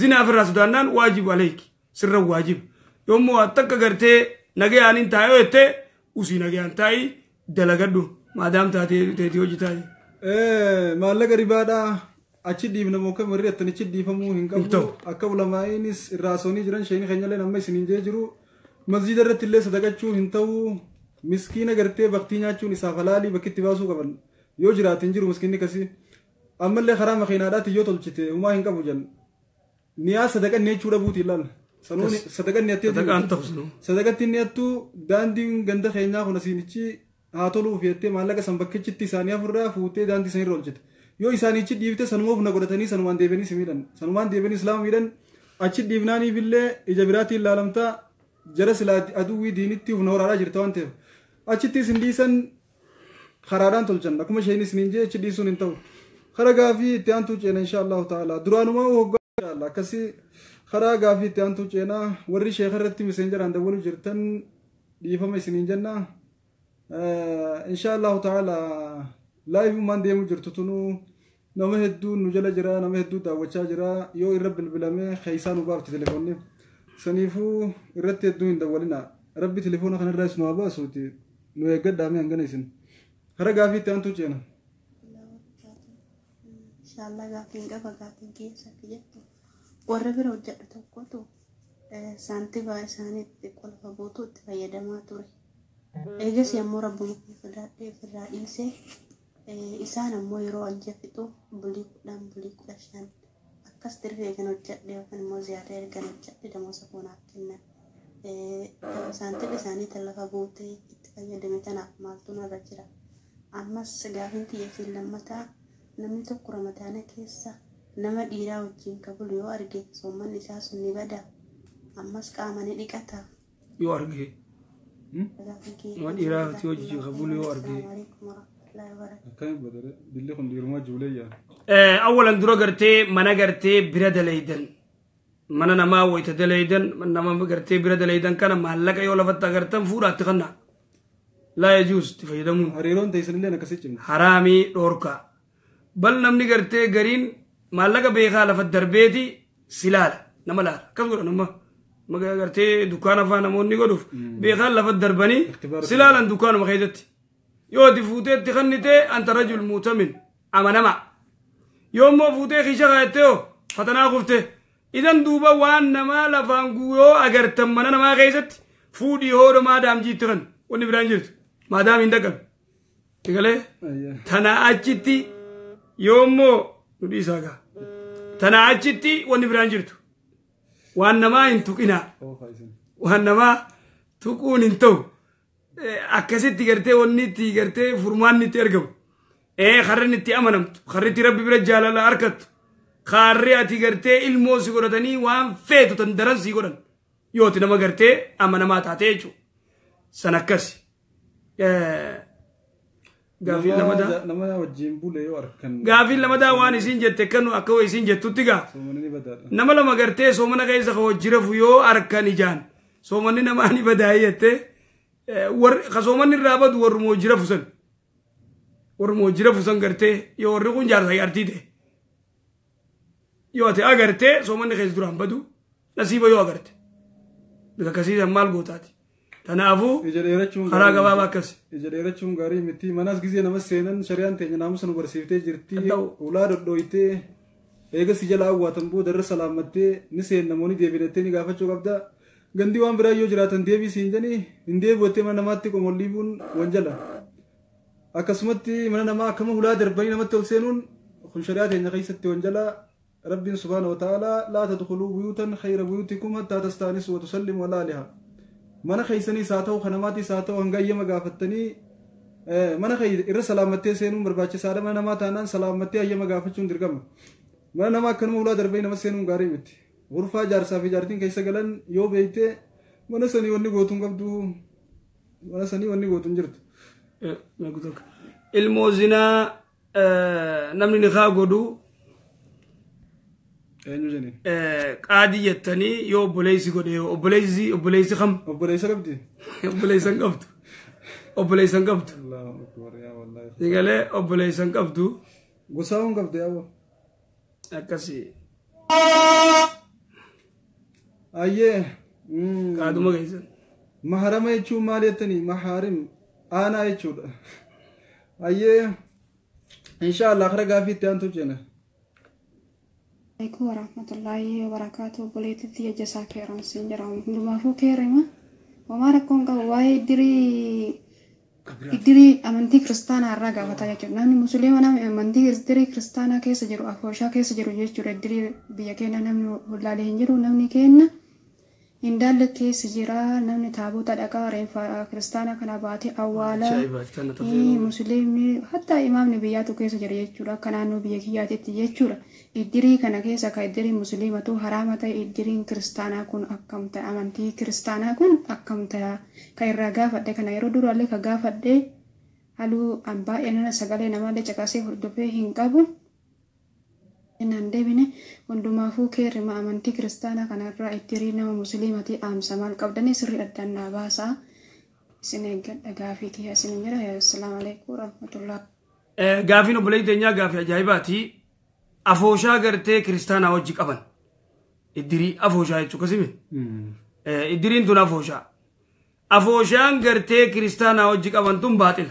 zinaaf irraa sodaannaan waajibu aleeki sirra waajiba yommuu takka gartee nagayaanin taa'ee jette usii nagayaan taa'ii dalagadhu maadaam taatee hojii taa'ee maallaqa ribaadhaa achi dhiibna mooka marri attanichi dhiifamuu hin qabu akka ulamaa'iinis irraasonii jiran sheeni keenyallee nama isiniin jee jiru masjida irratti illee sadaqachuu hin ta'u miskiina gartee baktii nyaachuun isaaf halaalii bakkitti baasuu qaban yoo jiraate hin jiru miskiinni kasii ammallee karaa makiinaadhaatti yoo tolchite humaa hin qabu jan niyaa sadaqan jechuu dhabuuti ilaal sanuun sadaqan sadaqatti inni attu daandiin ganda keenyaa kun asiinichi haa toluuf jettee maallaqa san bakkichitti isaanii afurraa fuutee daandii sanirra oolchite yoo isaaniichi dhiifte sanumaaf na godhatanii sanumaan deebianii si miidhan sanumaan deebianii islaama miidhan achi dhiifnaaniif illee ija biraatiin ilaalamtaa jara silaa aduwwii diinitti humna waraanaa jirta waan ta'eef achitti isin dhiisan karaadhaan tolchan akkuma isheen isiniin jee achi dhiisuun hin ta'u kara gaafii itti aantuu ceena insha allahu ta'ala duraanumaa hoggaa akkasii karaa gaafii itti aantuu ceenaa warri sheeka irratti miseenjaraan dawwalu jirtan dhiifama isiniin jenna insha allahu ta'ala laayifummaan deemuu jirtu tunuu nama hedduu nu jala jira nama hedduu daawwachaa jira yoo irra bilbilamee keessaa nu baafti telefoonni saniifuu irratti hedduu hin dawwalina rabbi telefoona kanarraa isin waa baasuuti nu eeggadhaame hangana isin kara gaafii itti aantuu ceena inshallah gaafiin qaba gaafiin keessatti jettu warra bira hojjedhu tokkotu saantiibaa isaaniitti qolfa buutuu itti fayyadamaa ture eegas yommuu rabbuma ofirraa dhiisee isaan ammoo yeroo anja fixu bulii 10 bulii 15 akkas dirree kan hojjedhe yookaan immoo ziyaada ergan hojjedhe damoosa koonaaf kennan saantiiba isaanii lafa buutee itti fayyadame kanaaf maaltu narra jira ammas gaafiin xiyyeeffiin lammataa namni tokko ramadaana keessa nama dhiiraa wajjin kabulu yoo arge soommanni isaa sun ni bada ammas qaama ni dhiqata yoo arge nama dhiiraa wajjin kabulu yoo arge أولاً درو قرتي منا قرتي برد ليدن منا نما ويتد ليدن نما قرتي برد ليدن كان محلك يولا فتا قرتن فورا تغنى لا يجوز تفيدمون هريرون تيسن لنا كسيتم حرامي دوركا بل نمني قرتي قرين محلك بيخالف الدربيتي سلال نما لا كذا نما ما قرتي دكان فانا موني قدوف بيخالف الدربني سلالا دكان مخيزتي يودي فوتي تخنيتي أنت رجل مؤتمن أما نما يوم ما فوتي خيشة غايتيو فتنا خفته إذن دوبا وان نما لفانقويو أگر تمنا نما غيزت فودي هو ما دام جيتغن وني برانجرت ما دام اندقل تقلي تنا أجتي يوم مو ندي ساقا تنا أجتي وني برانجرت وان نما انتقنا وان نما تقون انتو akkasitti gartee wanni itti gartee furmaanni itti argamu karri itti amanamtu karri itti rabbi bira jaalala harkattu karri ati gartee ilmoo si godhatanii waan feetu tan daran si godhan yooti nama gartee amanamaa taate jechuudha san akkasi gaafiin lamadaa nama wajjin bule yoo arkan gaafiin lamadaa waan isin jette kanu akka waa isin jettutti gaa nama lama gartee soomana keessa ka wajjirafu yoo arkan ijaan soomanni namaa ni badaayee jettee خصومني الرابط ورمو جرفوسن قرتي يو ورقون جارتا يارتيده يو اتي اغرتي سومني خيز دران بدو نصيبه يو اغرتي بك كسيده مال غوتاتي تنافو خرا غبا باكس اجريرچون غاري متي مناس غزي نمس سينن شريان تي نامسن برسيفته جرتي اولاد دويته ايغا سيجلا واتنبو در سلامته نسين نموني ديبينتني غافچو غبدا gandi waan biraa yoo jiraatan deebii siin janii hin deebi'attee mana namaatti qomolliibuun wanjala akkasumatti mana namaa akkama hulaa darbanii namatti ol seenuun kun shari'aa teenya keessatti wanjala rabbiin subhaanahu wa ta'aalaa laa tadkhuluu buyuutan khayra buyuutikum hattaa tastaanisuu wa tusallimuu alaa ahlihaa mana keessaniis haa ta'u kanamaatiis haa ta'u hanga ayyama gaafattanii mana irra salaamattee seenuun barbaachisaadha mana namaa taanaan salaamattee ayyama gaafachuun dirqama mana namaa akkanuma hulaa darbanii nama seenuun gaarii miti غرفة جارسا في جارتين كيسا قلن يو بيتي وانا سني واني قوتون قبدو وانا سني واني قوتون جرت ما قلتك الموزنا نمني نخا قدو اينو جاني قادي يتني يو بوليسي قدو وبوليسي خم وبوليسي قبدي وبوليسي قبدو وبوليسي قبدو الله أكبر يا والله يقالي وبوليسي قبدو قصاون قبدو يا أبو أكسي أيه قادو ما قيسن محرم يجو ماليتني محارم أنا يجو أيه إن شاء الله آخر قافي تيانتو جنة عليكم ورحمة الله وبركاته بوليتي جزاك خيرا سنجرام لما فو كيرما وما ركون قواي إدري أمانتي كريستانا الرجع فتاجر نامني مسلم أنا أمانتي إدري كريستانا كيس جرو أفوشا كيس جرو يجرو إدري بيجينا نامني ولا لهنجرو نامني كينا إن دالك كيس جرا نامني تابوت الأكا ريفا كريستانا كنا باتي أولا مسلم حتى إمام نبياتو كيس جرو يجرو كنا نبيكياتي تيجرو إدري كنا كيس كإدري مسلمة حرامة إدري كريستانا كون أكمت أمانتي كريستانا كون أكمت كيرجع فدك كنا يردو على كجا فدي هلو أمبا إننا سجله نما ده جكاسي هردوبه هنكابو إن عنده بينه وندما فو كير ما أمانتي كريستانا كنا را إدري نما مسلمة أم سمال كودني سري أدنى باسا سنجد أجافي كيا سنجرا يا السلام عليكم ورحمة الله غافي نو بلاي دنيا غافي أجايباتي أفوشا غرتي كريستانا وجيك أبن إدري أفوشا يتشو كسيمي إدرين تون أفوشا أفوشان غرتي كريستانا وجيك أبن تون باطل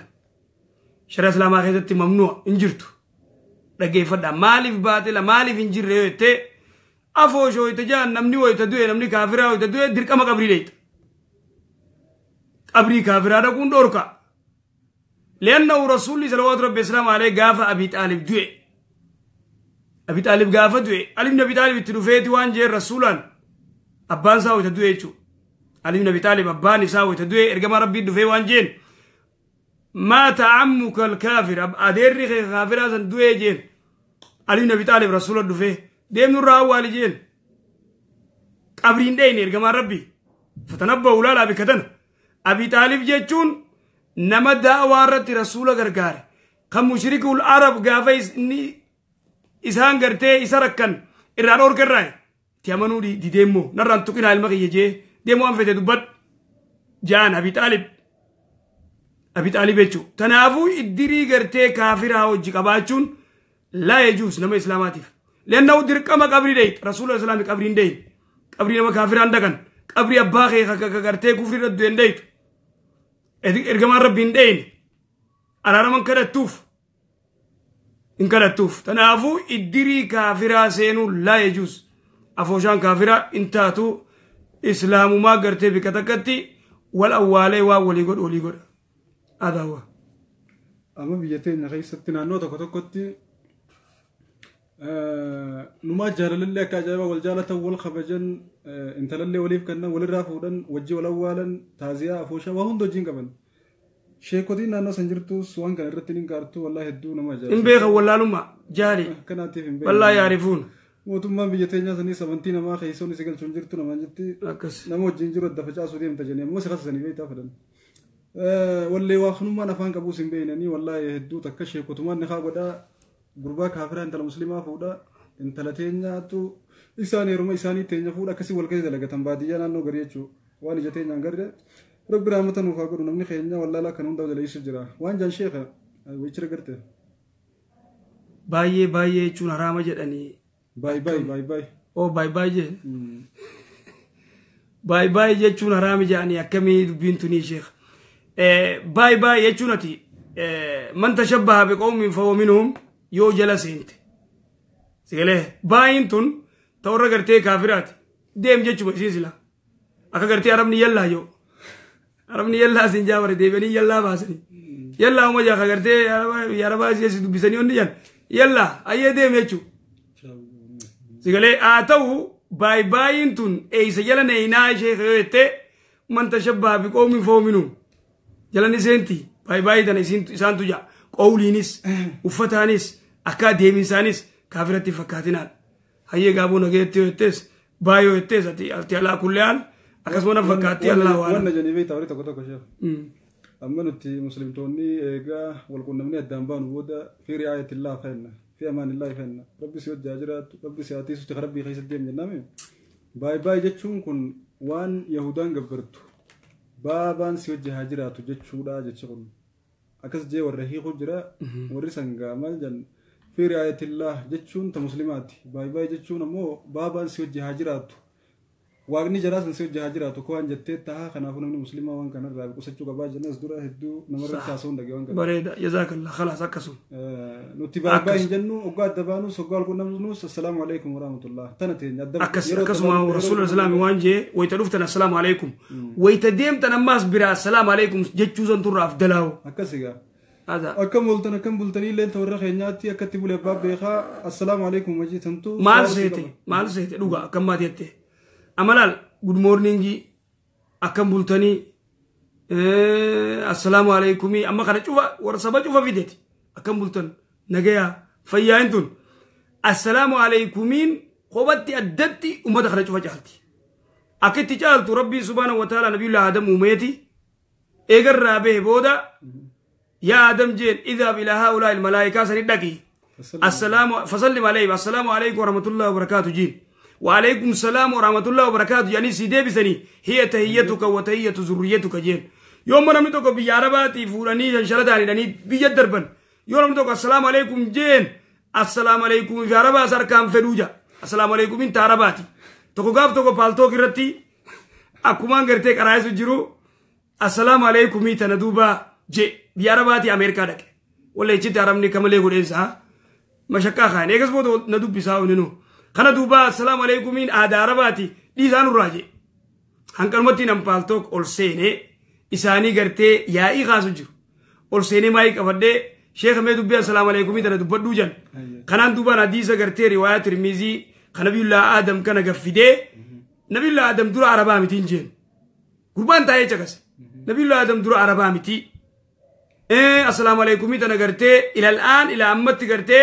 شرع سلاما خيزتي ممنوع انجرتو رقي فدا مالي في باطل مالي في انجر ريوتي أفوشو يتجان نمني ويتدوي نمني كافرا ويتدوي درك أما قبري ليت قبري كافرا دكون دوركا لأنه رسول صلوات ربي السلام عليه قافة أبي طالب دوي أبي طالب قافة دوي علي بن أبي طالب التلوفيت وان جير رسولا أبان ساوي تدوي يتشو علي بن أبي طالب أباني ساوي تدوي إرقام ربي دوفي وان جين مات عمك الكافر أديري كافر أزن دوي جين علي بن أبي طالب رسول دوفي ديم نور راو والي جين قبرين دين إرقام ربي فتنبه لا بكتن أبي طالب جيتشون نما دعوارة رسول غرغار كم مشرك العرب قافيس إني إسان غرتي إساركن إرانور كراي تيامنو دي ديمو نران تقين على المغي يجي ديمو أنفت دبت جان أبي طالب يجو تنافو إدري غرتي كافر هاو جيكاباتشون لا يجوز نما إسلاماتيف لأنه درك أما قبري ديت رسول الله السلام قبرين دين قبري نما كافر عندكن قبري أباخي غرتي كفر ردوين ديت إرجما ربين دين أنا من كرتوف إن كرتوف تنافو إدري كافرا سينو لا يجوز أفوشان كافرا إنتاتو إسلام ما قرتي بكتكتي والأولي وولي قد هذا هو أما بيجتين رئيستنا نوتا كتكتي نما جارل اللي كاجابا والجالة والخبجن انت للي وليف كنا وللرافودن وجي ولوالا تازيا أفوشا وهم دوجين كمان شيكو دي نانو سنجرتو سوان كان رتنين كارتو والله هدو نما جارل إن بيخ ولا لما جاري كناتي في والله يعرفون وتما بيجتين سني سبنتين ما خيسوني سجل سنجرتو نما جتي نمو جنجرو الدفجا سوديم تجني مو سخص سني بيتا فدن واللي واخنو ما نفان كابوسين بينني والله هدو تكشي كتمان نخاغو دا غربا كافرا انت المسلمه فودا انت لتينياتو إساني رما إساني تينيا فودا كسي والكيز لغتن باديا نانو غريچو واني جتينيا غرد رب رحمتن وفاقر نمني خينيا والله لا كانون داود ليس جرا وان جان شيخ ويچر غرته باي چون حرام جدني باي او باي جه باي جه چون حرام جاني اكمي بنتني شيخ باي يچونتي من تشبه بقوم فهو منهم يو جلسينت سيله باين تون تورا غرتي كافرات ديم جچو بسيسلا akka gartee arabni yallaa yoo arabni yallaa sin jaabare deebi'anii yallaa baasanii yallaa uma jaa gartee yarabaa si dubbisanii onni jan yallaa ayyee deeme jechuudha sigalee haa ta'u baay'een tun eeysa jala neeyinaa ishee yoo jettee man tashabbaa bi qoomin foominu jalan seenti baay'ee tana isaantu jaa qawliinis uffataanis akka deeminsaanis kaafiratti fakkaatinaan hayyee gaaboo nageetti yoo jettees baay'oo jettees ati alaa kulleaan akkasuma fakkaatti Allah waan wanna janii beektaa warri tokko tokko sheef amma nuti muslimtoonni eegaa wal qunnamnee addaan baanu booda fi ri'aayatillah fenna fi amaanillah fenna rabbi si wajjaa jiraatu rabbi si atiisutti rabbii keessa deemu jenname baay'ee jechuun kun waan yahudaan gabbartu baabaan si wajjaa jiraatu jechuudha jechi kun akkas jee warra hiikuu jira warri sangaa maal jan fi ri'aayatillah jechuun ta muslimaati baay'ee jechuun ammoo baabaan si wajjaa jiraatu waaqni jaraasan si wajjaa jiraatu ko waan jettee ta'a kanaafuu namni muslimaa waan kanarraa qusachuu qabaa jennas dura hedduu namarratti haasa'uun dhagee waan kana bareeda jazakallah khalaas akkasuma nuti baay'ee hin jennu oggaa adda baanus oggaa alqunnamnus assalaamu alaikum warahmatullah tana teenya adda akkasuma rasuulul islaami waan jee wayta dhuftan assalaamu alaikum wayta deemtan ammaas bira assalaamu alaikum jechuu san turraaf dalaawo akkasigaa akkam bultanii illee warra keenyaatti akkatti bulee abbaa beekaa assalaamu alaikum majiitantu maal seete dhuga akkam maati jettee amalal good morning akkam bultanii assalamu alaikum amma kana cufa war saba cufa fideti akkam bultan nagaya fayyaa intun assalamu alaikumin qobatti addatti ummata kana cufa caalti akitti caaltu rabbi subhanahu wa ta'ala nabiyullah adam umeti egarra be boda ya adam jeen idhab ila haula al malaika sanidaki assalamu fasallim alayhi assalamu alaykum wa rahmatullahi wa barakatuh jeen وعليكم السلام ورحمة الله وبركاته يعني سيدي بسني هي تهيتك وتهية ذريتك جين يوم من نمتك بيارباتي فوراني جنشلتاني لاني بيجد دربن يوم نمتك السلام عليكم جين السلام عليكم في عربا سركام فلوجا السلام عليكم انت عرباتي تكو قاف تكو بالتو كرتي أكمان قرتك أرايس الجرو السلام عليكم تندوبا جي بيارباتي أمريكا دك ولا يجي تعرفني كمالي قرينسا مشكا خان يكس بودو ندوب بيساو ننو خنا دوبا السلام عليكم من عرباتي ديزان الراجي هنكلمتي نمبالتوك أولسيني إساني قرتي يا إيغاز الجرو أولسيني مايك أفدي شيخ ميدوبي السلام عليكم من تندوب جان خنا دوبا نديسا قرتي رواية ترميزي خنبي الله آدم كان قفدي نبي الله آدم دور عربا متين جين قربان تاية چكس نبي الله آدم دور عربا متي السلام عليكم من تنقرتي إلى الآن إلى أمتي قرتي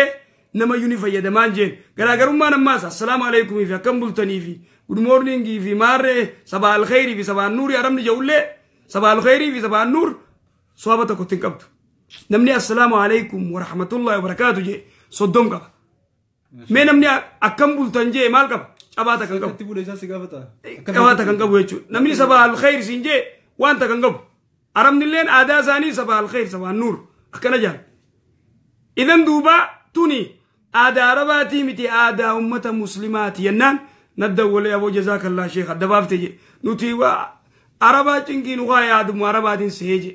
نما يونيفا يدمان جين غراغرما نماس السلام عليكم في كم بلتني في good morning في مار صباح الخير في صباح النور يا رمني جولة صباح الخير في صباح النور صوابتك تنكبت نمني السلام عليكم ورحمة الله وبركاته جي صدوم كبا مين نمني أكم بلتن جي مال كبا أباتك كنكب أباتك كنكب ويجو نمني صباح الخير سنجي وانت كنكب أرمني لين آدا زاني صباح الخير صباح النور أكنا جان إذن دوبا توني آدا عرباتي متي آدا أمة مسلمات ينان ندول يا أبو جزاك الله شيخ الدباب تجي نتي عربات إنكي نغاية آدم عربات سيجي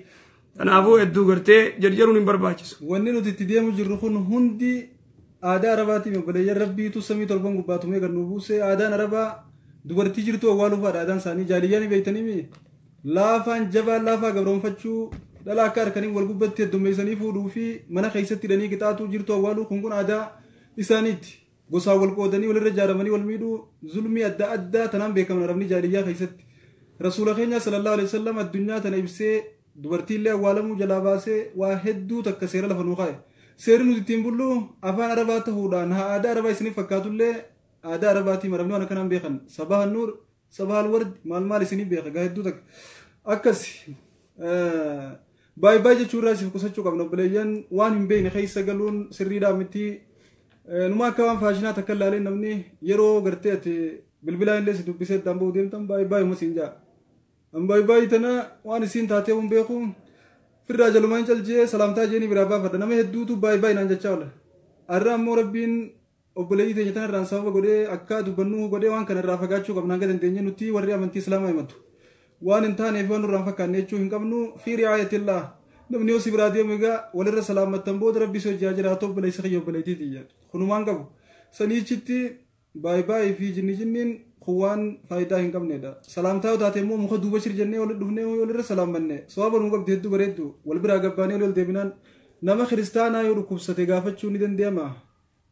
أنا أبو يدو قرتي جرجرون برباچس وننو تتديمو جرخون هندي آدا عرباتي مبلي ربي تسمي طلبان قباتو ميغر نبوسي آدا عربا دوبرتي جرتو أولو فار آدان ساني جالياني بيتني مي لافان جبا لافا قبرون فتشو دلا كار كني والقبت الدميساني فودو في منا خيستي دني كتاتو جرتو أولو خنقون آدا إسانيت gosa wal qoodanii walirra jaaramanii wal miidhuu zulmii adda addaa tanaan beekaman arabni jaariyyaa keessatti rasuula keenya sallallahu alaihi wasallam addunyaa tana ibsee dubartiillee awwaalamuu jalaa baasee waa hedduu takka seera lafa nuu kaa'e seerri nuti ittiin bullu afaan arabaa ta'uudhaan haa aadaa arabaa isiniif fakkaatullee aadaa arabaatii maramni waan akkanaan beekan sabaha nuur sabaha ward maal isinii beeka gaa hedduu takka akkas baay'ee jechuurraa siif qusachuu qabna obboleeyyan waan hin beekne keessa galuun sirriidhaa miti numa akka waan faashinaa takka ilaalee namni yeroo gartee ati bilbilaa illee si dubbisee iddaan bahuu deemtan baay'ee uma siin jaa baay'ee tana waan isiin taatee hun beeku firraa jalumaan calchee salaamtaa jeenii biraa baafadha nama hedduutu baay'ee naan jechaa oola arraa ammoo rabbiin obboleeyyii teenya tana irraan sababa godhee akka dubbannuu godhee waan kana irraa fagaachuu qabnaan gad dandeenye nuti warri amantii islaamaa himatu waan hin taaneef waan irraan fakkaanne jechuu hin qabnu fi ri'aayatillah namni yoo si biraa deemu egaa walirra salaamattan booda rabbi si hojjaa jiraatu obboleessa kiyya obboleettiiti jedha kunumaan qabu saniichitti baay'ee fi jinniin خوان فايدة هنكم ندا سلام تاو تاتيمو مخدو بشر جنة ولا دفنة ولا رسلام بنة سوابا نوقف تهدو بريدو والبرا قباني ولا دبنان نما خريستانا يوركوب ستجافت شو ندن ديما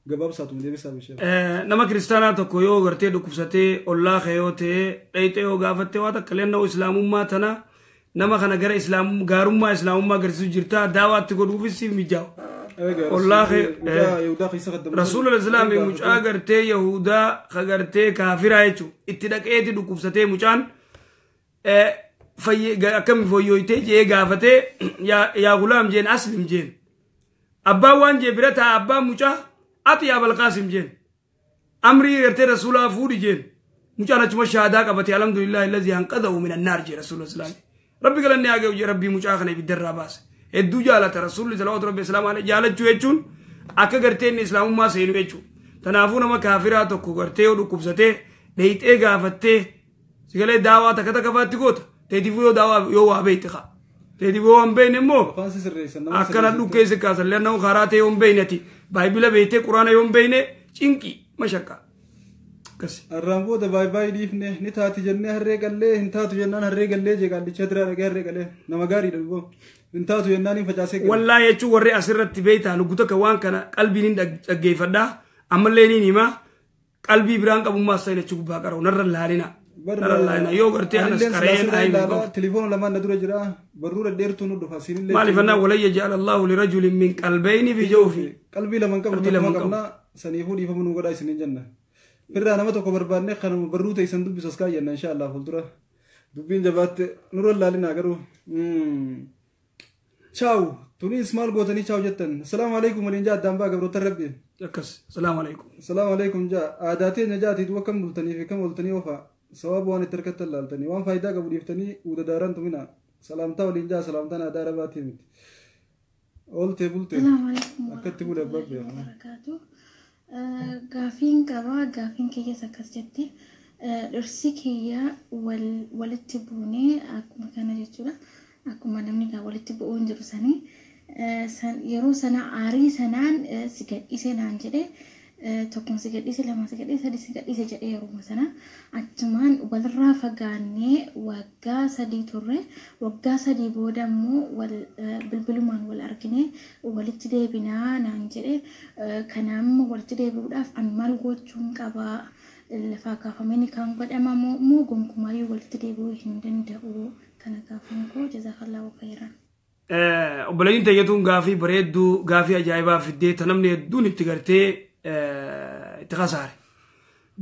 قباب ساتم دي بس أبشر نما كريستانا تكويو غرتي ركوب ستي الله خيوته أيته وقافته واتا كلنا إسلام ما تنا نما خنا غير إسلام غارم ما غرسو جرتا دعوات تقولوا في سيف مجاو والله رسول الإسلام مجا غرتي يهودا خغرتي كافر أيتو اتدك أيتي ركوب ستي مجان في كم فيويته جي غافته يا غلام جين أسلم جين أبا وان جبرتا أبا مجا أتي أبا القاسم جين أمري غرتي رسول الله فودي جين مجانا تما شهادة كبتي الحمد لله الذي أنقذه من النار جي رسول الإسلام ربي قال إني أجا ربي مجاخنا بالدرة باس الدو جالة رسول الله صلى الله عليه وسلم عليه جالة جويتشون أكا غرتين إسلام ما سينو يجون تنافونا ما كافرات وكو غرتي ودكوبسته ليت إيغا فتة سيقالي دعوة تكتا كفاتي قوتا تيتفو دعوة يو وابيتخا تيتفو هم بين مو أكا ندو كيسي كاسا لأنه خاراتي يوم بينتي بايبلا بيتي قرآن يوم بيني چنكي مشاكا الرامبو ده باي باي ديفنه نتاتي جنة هرّيق اللي انتاتو جنان هرّيق اللي جيقا اللي چترا رقا هرّيق اللي نمغاري دلبو انتاتو جناني فجاسيق والله يچو ورّي أسرت بيتا نقوتا كوان كان قلبي نين أجي فدا عماليني نيما قلبي برانك أبو ماسا ينچو باقرو نرر اللالينا نرر اللالينا يو غرتي أنا سكرين آي ميقوف تليفون لما ندور جرا برورة دير تونو دفاسين اللي مالي فنا ولا يجعل الله لرجل من قلبين في جوفي قلبي لمن كبنا سنيفو دي فمنو قدائي سنين جنة فرّا نما تكو بربانة خانم برّو تيسن دب بسوسكا ينا إن شاء الله فلترا دبين جبات نور الله لنا كرو ciao توني اسمال قوتني ciao جتن السلام عليكم ولينجا دامبا قبرو تربي يكس السلام عليكم السلام عليكم جا عاداتي نجاتي دو كم بلتني في كم بلتني وفا سواب وان تركت اللالتني وان فايدا قبل يفتني وداران تمنا سلامتا ولينجا سلامتنا دارباتي مت قلت بلت السلام عليكم أكتب لك باب يا وبركاته غافين كبا غافين كي سكستي رسيكيا والتبوني أكو كان جتولا أكو ما نمني والتبون جرساني yeroo sana aarii sanaan si gadhiiseen jedhee tokkoon si gadhiise lama si gadhiise sadii si gadhiise jedhee yeroo sana achumaan walirraa fagaannee waggaa 3 turre waggaa 3 booda immoo wal bilbilumaan wal argine walitti deebinaa naan jedhee kanaam walitti deebi'uudhaaf an maal gochuun qaba lafa kaafamanii kan godhama moo gonkumaayuu walitti deebi'uu hin danda'u kana kaafan koo jazakallahu khairan obboleeyyiin tayyatuun gaafii bareedduu gaafii ajaa'ibaa fiddee tanamni hedduun itti gartee itti kasaare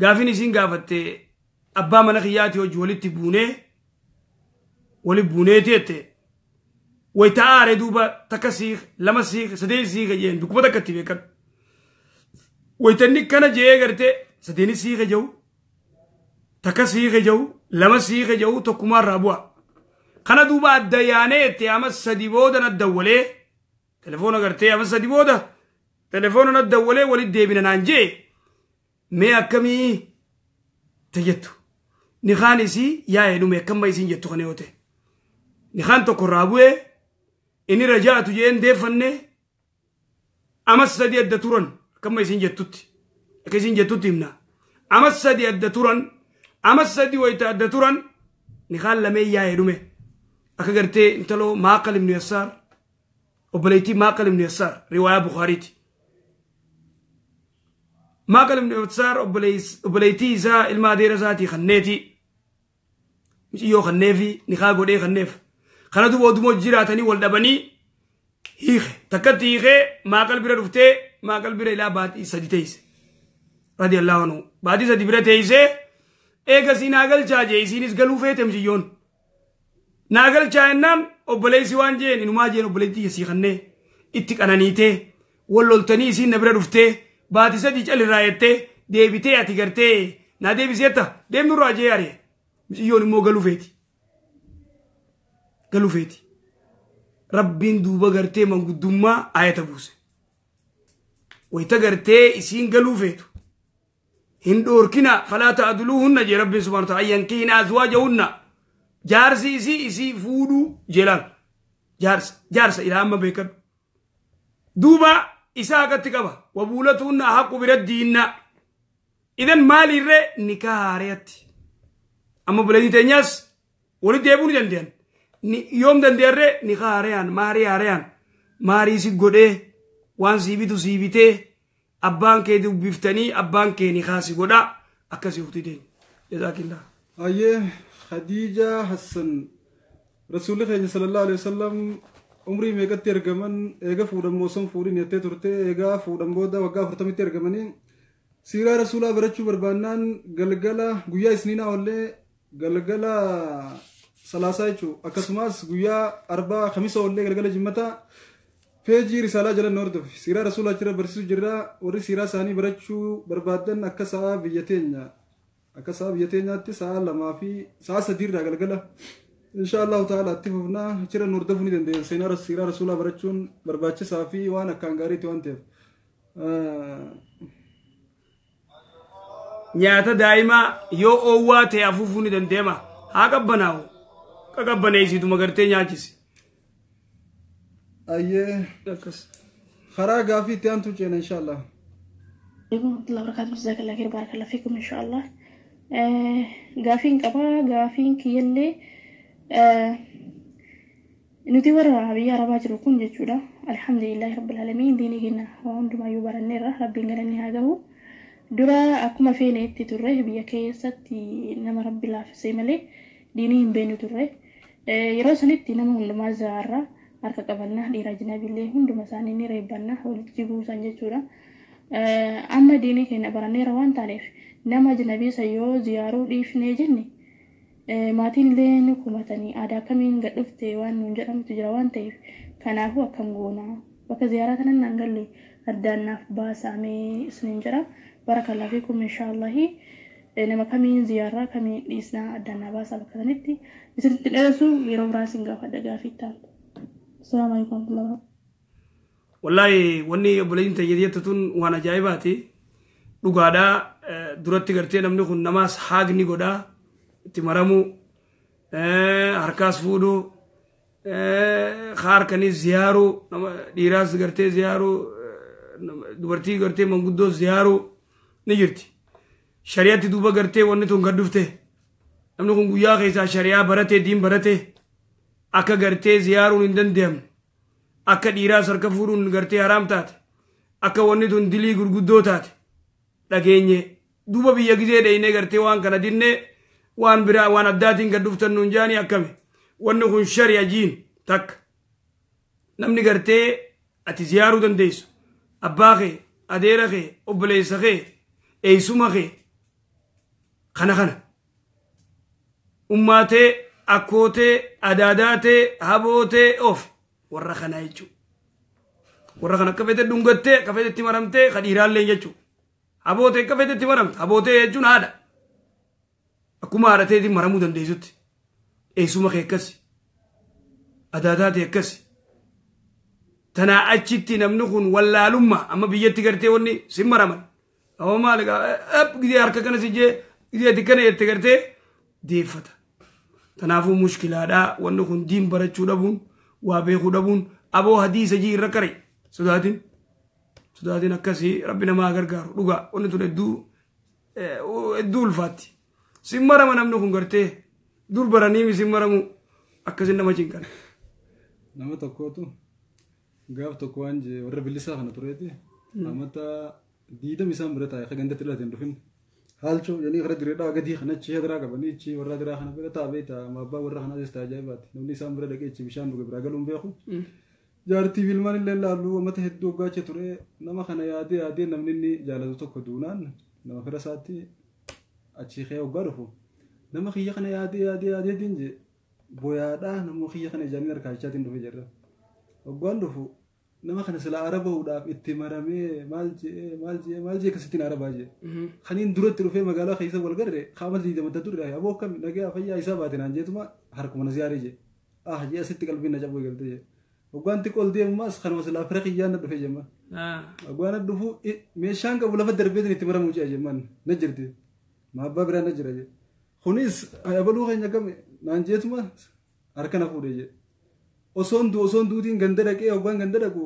gaafiin isiin gaafatte abbaa mana kiyyaati hojii walitti buuneeti jette wayita aare duuba takka siik lama siik sadeen siika jeen dukkuma takka itti beekan wayita inni kana jee gartee sadeeni siika jau takka siika jau lama siika jau tokkumaa irraa bu'a kana duuba adda yaanee itti ama sadi booda na dawwalee telefoona gartee ama sadi booda telefoona na dawwalee walitti deebina naan jee mee akkamii tayyattu ni kaan isii yaa'ee dhume akkamma isiin jettu kana yoo ta'e ni kaan tokko irraa bu'ee inni rajaatu jeen deeffanne ama sadi adda turan akkamma isiin jettutti akka isiin jettutti himna ama sadi adda turan ama sadi wayita adda turan ni kaan lamee yaa'ee dhume akka gartee intalo maaqal ibnu yasaar obboleettii maaqal ibnu yasaar riwaayaa bukhaariiti maaqal ibnu yasaar obboleettii isaa ilma adeera isaatii kanneeti michiyyoo kanneefi nikaa godhee kanneef kana duuba odumoo jiraatanii wal dhabanii hiike takkatti hiikee maaqal bira dhuftee maaqal bira ilaa baatii sadi teeyse radiyallahu anhu baatii sadi bira teeyse eega siin haagalchaa jee isiinis galuu feete michiyyoon naagal chaayinaan obboleessi waan jeen inumaa jeen obboleettii yesii kannee itti qananiitee walloltanii isiin na bira dhuftee baatii sadii calirraa jettee deebitee ati gartee naa deebiseetta deemnurraa jee aree miciyyoon immoo galuu feeti rabbiin duuba gartee manguddummaa ayata buuse wayita gartee isiin galuu feetu hin dhoorkina falaa ta'duluhunna jee rabbiin subhaanahu wa ta'aala ayyankihina azwaajahunna jaarsi isii fuudhuu jeelaan jaarsa ilaa amma beekadhu duuba isaa akkatti qaba wabuulatuunna haqu biraddiinna idan maali irre nikaa haareyatti amma buleetii teenyaas walitti deebuu ni danda'an yoom danda'arre nikaa haareyaan maarii si godhee waan sii bitu sii bitee abbaan kee dubbiftanii abbaan kee nikaa si godhaa akkasii uti deemu jazaakillah ayyee Khadija Hassan Rasuulli keenya sallallahu alaihi wasallam umrii meeqatti ergaman eega fuudhan mooson fuudhin jettee turte eegaa fuudhan booda waggaa 40tti ergamanii siiraa rasuulaa barachuu barbaannaan galgala guyyaa isniinaa ollee galgala salaasaa jechuu akkasumas guyyaa arbaa khamisa ollee galgala jimmataa feejii risaalaa jala nu hordofe siiraa rasuulaa achirra barsiisuu jirra warri siiraa isaanii barachuu barbaadan akka sa'a biyya teenyaatti sa'a 2 fi sa'a 3 irraa galgala inshallah ta'ala itti fufnaa achirra nu hordofuu ni dandeenya seenaa siiraa rasuulaa barachuun barbaachisaa fi waan akkaan gaariitti waan ta'eef nyaata daa'imaa yoo oowwaa ta'e afuufuu ni dandeema haa qabbanaa'u qaqabbaneessituma gartee nyaachisi ayyee karaa gaafii itti aantu ceena inshallah الله وبركاته جزاك الله خير بارك الله فيكم إن شاء الله قافين قبا قافين كيلي نتي ورا بيا رباج ركون جتشودا الحمد لله رب العالمين ديني هنا وعندما يبار النيرة ربي نغني هذا هو درا أكما فين تتره بيا كيستي نما ربي الله في سيملي ديني بينو تره يروسنتي نما هندما زارة أركا قبلنا لراجنا بالله هندما سانيني ريبانا ولتجيبو سانجتشودا أما ديني كنا براني روان تعرف نما جنبي سيو زيارو ديف نيجني maatiin illee ni kumatanii aadaa kamiin gad dhufte waan nuun jedhamtu jira waan ta'eef kanaafuu akkam goona bakka ziyaaraa kanan naan galle addaannaaf baasamee isiniin jira barakallahu fiikum inshaallahi nama kamiin ziyaaraa kamiin dhiisnaa addaannaa baasaa bakka sanitti isinitti dheeressu yeroo biraasin gaafadha gaafii taatu assalaamu alaikum warahmatullahi wallahi wanni obboleeyyiin tayyadiyyatta tun waan ajaa'ibaati dhugaadhaa duratti gartee namni kun namaas haagni godhaa itti maramu harkaas fuudhu harkanis ziyaaru dhiiraas gartee ziyaaru dubartii gartee manguddoo ziyaaru ni jirti shari'atti duuba gartee wanni tun gad dhufte namni kun guyyaa keessaa shari'aa barate diin barate akka gartee ziyaaruun hin danda'amne akka dhiiraas harka fuudhuun gartee haraam taate akka wanni tun dilii gurguddoo taate dhageenye duuba biyya gizee dheeyne gartee waan kana dinne waan biraa waan addaatiin gad dhuftan nuun jaanii akkame wanni kun shari'a jiin takka namni gartee ati ziyaaruu dandeessu abbaa kee adeera kee obboleessa kee eeysuma kee kana ummaatee akkootee adaadaatee habootee of warra kanaa jechuu warra kana akka fete dhungattee akka fetetti maramtee ka dhiiraallee jechuu habootee akka fetetti maramte habootee jechuun haadha akkuma haadhateetiin maramuu dandeessutti eeysuma kee akkasi adaadaatee akkasi tanaa achitti namni kun wallaalummaa amma biyyatti gartee wanni sin maraman amma maal gidee harka kana sijjee gideetti kana jette gartee deeffata tanaafuu mushkilaadhaa wanni kun diin barachuu dhabuun waa beekuu dhabuun aboo hadiisa jii irra kare sodaatiin akkasii rabbi namaa gargaaru dhugaa wanni tun hedduu ulfaatti sin marama namni kun gartee dur baraniimi sin maramu akkasin nama cinqan nama tokkootu gaaf tokko waan jee warra bilisaa kana tureeti amata diidam isaan bira taa'e gandatti ilaateen dhufin haalchoo yanii kara direedhaa gadii kanachi hadiraa qabanii ichi warra diraa kana bira taa'ee ta'a abbaa warra kanaa jees taajaa'ibaati namni isaan bira dhaqee ichi bishaan dhuge biraa galuun beeku jaartii filmaan illee laallu amata hedduu oggaache ture nama kana yaadee namni inni jaalatu tokko duunaan nama fira isaatti achi kee oggaa dhufu nama kiyya kana yaadee dinje boyaadhaa nama kiyya kana ijaanii harkaachaatiin dhufe jirra oggaan dhufu nama kana sila arabahuudhaaf itti maramee maal jee akkasittiin arabaa jee kaniin duratti dhufee magaalaa keessa wal garre qaama diidamata turre aboo akkam nagaa fayyaa isaa baate naan jeetuma harkuma na ziyaaree jee jee asitti qalbiin na cabuu eegalte jee oggaan xiqqool deemumaas kanuma silaa fira kiyyaan na dhufe jemma oggaan na dhufu meeshaan qabu lafa darbeetiin itti maramuu jee jemman na jirti maabbaa biraa na jira jee kunis abaluu keenya game naan jeetuma harka na fuudhe jee osoon duutiin ganda dhaqee oggaan ganda dhaqu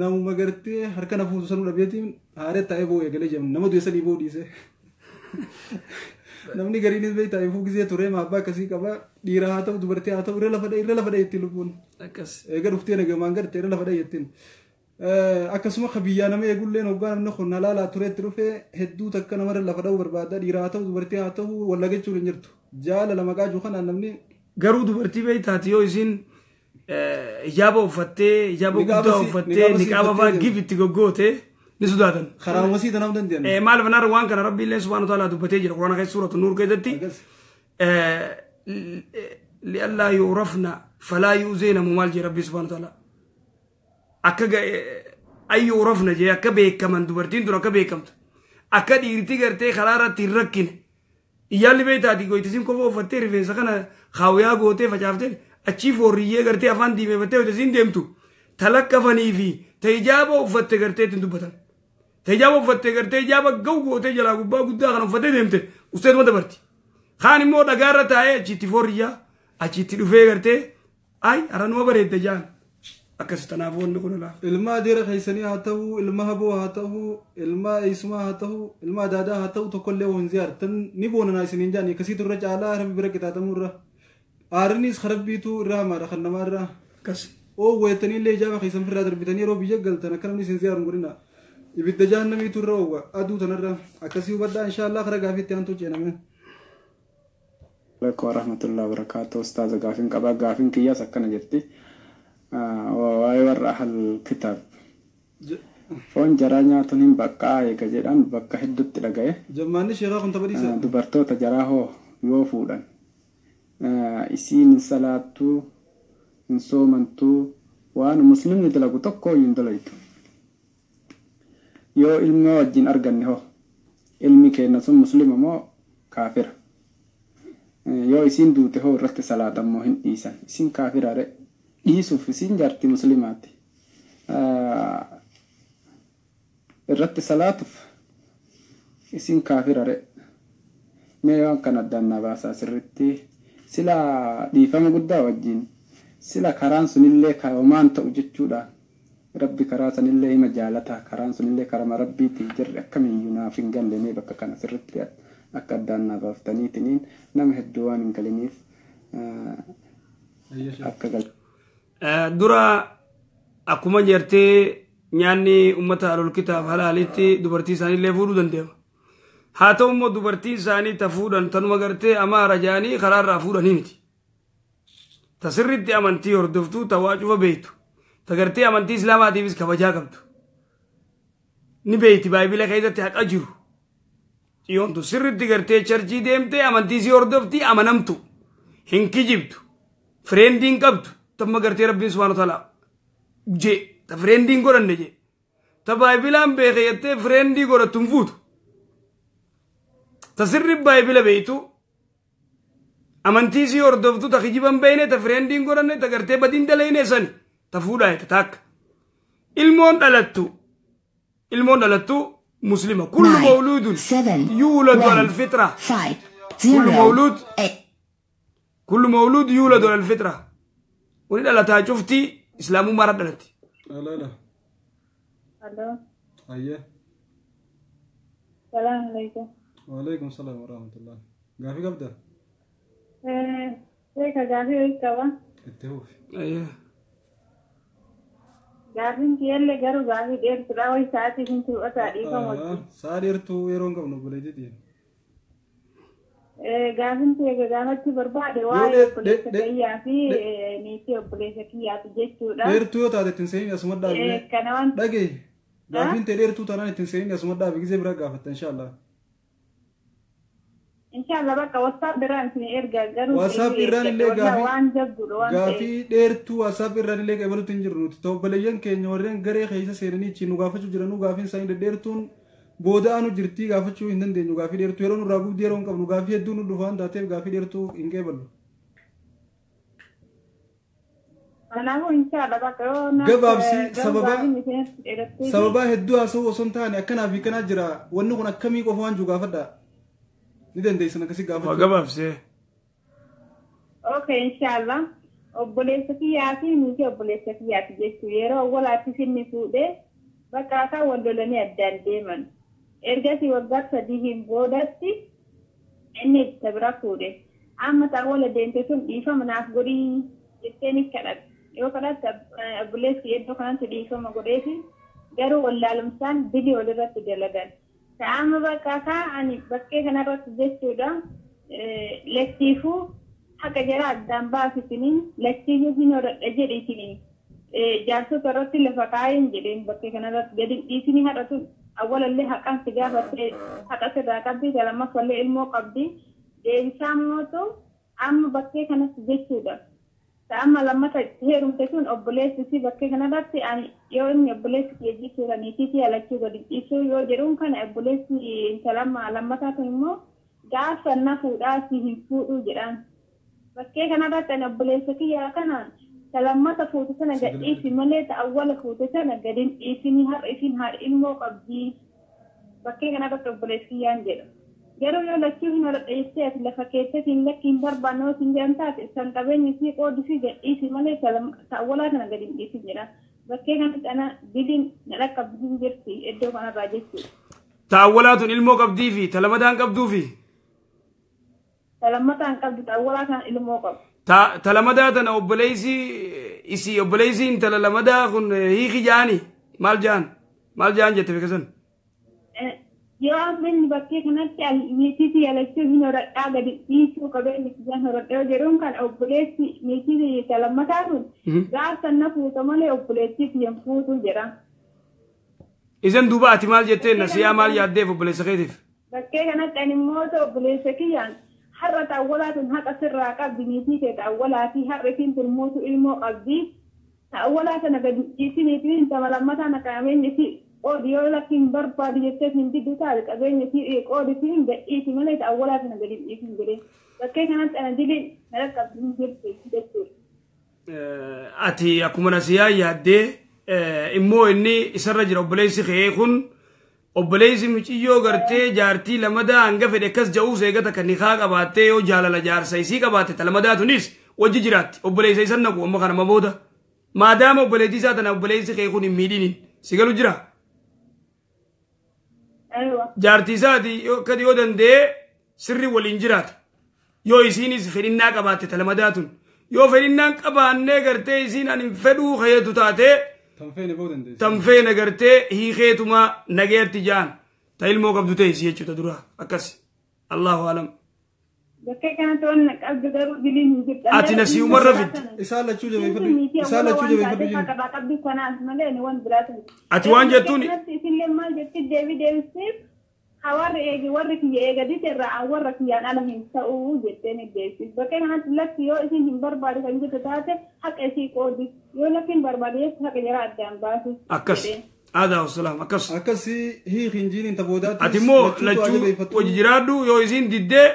namuma gartee harka na fuutu sanuu dhabeetiin haaree taa'ee boo eegalee jedhamu nama du'e sadii boo dhiise namni gariinis beektaa ifuu gisee ture maabbaa akkasii qaba dhiira haa ta'u dubartii haa ta'u irra lafa dhayetti lubbuun eega dhuftee nagamaan garte irra lafa dhayettiin akkasuma biyyaa nama eegulleen hoggaa namni kun laalaa tureetti dhufee hedduu takka namarra lafa dha'uu barbaada dhiira haa ta'u dubartii haa ta'u walla jechuun hin jirtu jaalala maqaa jiru kanaan namni garuu dubartii beektaati yoo isiin hijaaba uffattee hijaaba guddaa uffattee niqaaba fa'aa gif itti goggoote ni sodaatan. Karaa wasii tanaa dandeenya. Maal fanaan waan kana rabbi illee subhaanahu wa ta'ala dubbatee jira quraana keessa suuratu nuur keessatti li'allaa yu'rafna falaa yu'zeenamu maal jee rabbi subhaanahu wa ta'ala akka ay yu'rafna jee akka beekaman dubartiin tun akka beekamtu akka dhiirti gartee karaa irratti hin rakkine iyyaalli beektaati goytisiin kofa uffattee rifeensa kana kaawuyaa gootee facaaftee achii foorriyyee gartee afaan diimeeffattee goytisiin deemtu talakkafanii fi ta'ijaaba uffatte gartee ittiin dubbatan. Tajaajila uffattee gartee ijaaba ga'u gootee jalaa gubbaa guddaa kan uffattee deemte usteetuma dabarti. Kaan immoo dhagaarra taa'ee achitti foorriyyaa achitti dhufee gartee ay haranuma bareedda jaan akkas tanaaf wanni kun laaf. Ilma adeera keessanii haa ta'u ilma haboo haa ta'u ilma eessumaa haa ta'u ilma adaadaa haa ta'u tokkollee waan ziyaartan ni boonanaa isiniin jaan akkasiitu irra caalaa rabbi bira qixaaxamuu irra aarinis harabbiitu irraa hamaadha kan namaarraa akkas oo weettanii illee ijaaba keessan firraa darbitanii yeroo biyya galtan akka namni isin ziyaaru godhina. ibidda jahannamiitu irra oowwa aduu tanarra akkasii hubadhaa inshaallah kara gaafiitti aantu ceename. Alaikum warahmatullahi wabarakatuh. Ustaaza gaafin qaba gaafin kiyyaas akkana jetti waa'ee warra ahal kitaab foon jaraa nyaatuun hin baqqaa eega jedhan bakka hedduutti dhagaye. Jammaanni sheekaa kun taphadiisa. Dubartoota jaraa hoo yoo fuudhan isiin hin salaattuu hin soomantuu waan muslimni dalagu tokko hin dalaytu. Yoo ilma wajjin arganne hoo ilmi keenya sun muslima moo kaafira yoo isin duute hoo irratti salaata moo hin dhiisan isin kaafiraadha dhiisuuf isin jaartii muslimaati irratti salaatuuf isin kaafiraadha mee waan kana addaan baasaa sirritti sila dhiifama guddaa wajjin sila karaan sunillee kaawamaan ta'u jechuudha. Rabbi karaa sanillee hima jaalata karaan sunillee karama rabbiitii jirre akkamiyyuu naaf hin galle bakka kana sirritti akka addaan baaftaniitiniin nama hedduu waan hin galiniif akka gal. Dura akkuma jettee nyaanni uummata alol kitaab halaalitti dubartii isaaniillee fuudhuu dandeema. Haa ta'u immoo dubartii isaanii ta fuudhan tanuma gartee amaara jaanii karaarraa fuudhanii miti. Ta sirritti amantii hordoftuu ta waa cufa beektu. Tagartee amantii islaamaatiifis kabajaa qabdu. Ni beeyti baay'ila keessatti haqa jiru. Ciyoontu sirritti gartee charchii deemtee amantii si hordoftii amanamtu. Hin kijibdu. Fireendiin qabdu. Tamma gartee rabbiin subhaanahu wa ta'ala. Je ta fireendiin godhanne je. Ta baay'ilaan beeke jettee fireendii godhattu hin fuutu. Ta sirri baay'ila beeytu. Amantii si hordoftu ta kijiban beeyne ta fireendiin godhanne ta gartee badiin dalayne sani. تفودا يتتاك المون دلتو مسلمة كل مولود يولد على الفطرة كل مولود يولد على الفطرة وندا لا تشوفتي اسلام ما ردلتي لا لا الو اييه السلام عليكم وعليكم السلام ورحمة الله قافي قبدا هيك قافي ويكوا التهوف اييه Gafin kiyelle garu gafi der turawai saati hin tu ata di ko mo. Saadir tu yeroo ngam no bule jiti. Gafin te ga gamatti barbade wae police kayya fi ni te police kiyya tu jettu da. Der tu ta de tinsein asuma da. Kanawan dage. Gafin te der tu ta na tinsein asuma da bi gize bira gafatta inshallah. Inshallah baka WhatsApp biran sini erga garu. WhatsApp biran ille gafi dheertu WhatsApp biran ille qabalu tinjiru to baleyan keenya warren garee keessa seenanii chi nu gaafachu jiranu gafin sayin dheertuun booda anu jirti gaafachu hin dandeenyu gafi dheertu yeroo nu raaguu yeroo qabnu gafi hedduu nu dhufaan taateef gafi dheertu hin qabalu. Anahu inshallah baka gabaabsi sababa hedduu haasa'u osoo hin taane akkanaa fi kanaa jira wanni kun akkamii qofa waan jugaafadha. Nidendeessan akkasii gaafachuu. Gabaabsee. Okay, inshallah. Obboleessa kiyyaa fi nuti obboleessa kiyyaati jechuudha. Yeroo walaatti sinni fuudhee bakka akka waldolanii addaan deeman. ergasii waggaa 3 boodatti inni itti bira fuudhe. Amma ta'awwala deemte sun dhiifama naaf godhii jetteen kadhatte. Yoo kadhatte obboleessi iddoo kanatti dhiifama godheefi garuu wallaalumsaan bilii walirratti dalagan. Ta'ama bakka kaa'ani bakkee kanarratti jechuudha. Lakkiifuu haqa jara addaan baasitiniin lakkiifuu hin hodhadha jedhiitiniin. Jaarsota irratti lafa kaa'een jedheen bakkee kanarratti gadi dhiisinii hadhatu awwalallee haqaan si gaafattee haqa sirraa qabdi lammaffallee ilmoo qabdi. Deebisaa mootu amma bakkee kanatti jechuudha. Amma lammata heerumte sun obboleessi bakkee kanarratti yoo inni obboleessi jechuudha niitii alachuu gadi dhiisuu yoo jedhuun kana obboleessi lammataa kun immoo gaafa na fuudhaa si hin fuudhuu jedhaan. Bakkee kanarratti ani obboleessa kiyyaa kana lammata fuute sana gadhiisi malee awwala fuute sana gadi dhiisinii har'a isin haadha ilmoo qabdii. Bakkee kanarratti obboleessi kiyyaan jedha. Garuu yoo lachuu hin hodhadheessee ati lafa keessatti lakki hin barbaannoo hin jedhan taate san qabeenyi fi qoodii fi gadhiisi malee ta'awwalaa kana gadi hin dhiisin jedha. Bakkee kanatti ana biliin na dhaqqabdii jirti iddoo kanarraa jechuudha. Ta'awwalaatun ilmoo qabdii fi talamadaan qabduu fi. Talamataan qabdu ta'awwalaa kana ilmoo qabu. Talamadaa tana obboleessi intala lamadaa kun hiiki jaani maal jaan jette beekasan. Yoo inni bakkee kanatti niitii alachuu hin hodhadhaa gadi dhiisuu qabeenyi isaan hodhadhaa jedhuun kan obboleessi niitii lammataa kun gaafa na fuuta malee obboleessi hin fuutu jedha. Isin duuba ati maal jetteen nasiyaa maal yaaddeef obboleessa keetiif? Bakkee kanatti ani immoo obboleessa kiyyaan har'a ta'awwalaa tun haqa sirraa qabdi niitii ta'e ta'awwalaa fi har'a isiin tun mootu ilmoo qabdi. Ta'awwalaa sana gadi dhiisiniitiin intala lammataa na qabeenyi fi qoodi yoo lakkiin barbaadu jettee hin diddu taate qabeenya fi qoodi fi hin gadhiisi malee ta'awwalaa sana gadi dhiisin jedhee bakkee kanatti ana diliin na dhaqqabdi jirti jechuudha. Ati akkuma nasiyaa yaaddee immoo inni isarra jira obboleessi kee kun obboleessi muciyyoo gartee jaartii lamadaa hanga fedhe akkas ja'uus eegata kan nikaa qabaattee yoo jaalala jaarsa isii qabaatte talamadaa tunis wajji jiraatti obboleessa isan naqu amma kanama booda maadaama obboleettii isaa tana obboleessi kee kun hin miidhinin si galu jira. Jaartii isaati akkati yoo danda'e sirri waliin jiraata. Yoo isiinis fedhinnaa qabaatte talamadaa tun. Yoo fedhinnaan qabaannee gartee isiin ani fedhuu kayeetu taate tanfeene gartee hiikeetuma nageetti jaan ta ilmoo qabdu ta'e isii jechuudha dura akkas. Allahu alam. Bakkee kanatti waan qabdu garuu diliin hin jirtu. Ati nasii umarra fitti. Isaan lachuu jabeeffadhu jiru. Qabdu kanaaf malee ni waan biraatu. Ati waan jettuun. Isinlee maal jetti deebisiif hawarri eegi warri kiyya eegadi irraa warra kiyyaan ala hin ta'uu jettee deebisiif. Bakkee kanatti lakki yoo isin hin barbaadu kan jettu taate haqa isii qoodi. Yoo lakki hin barbaadu jechuun haqa jara addaan baasu. Akkas. Aadaa wasalaam akkas. Akkasii hiiki hin jiiniin tapoodaatti. Ati immoo lachuu hojii jiraadhu yoo isiin diddee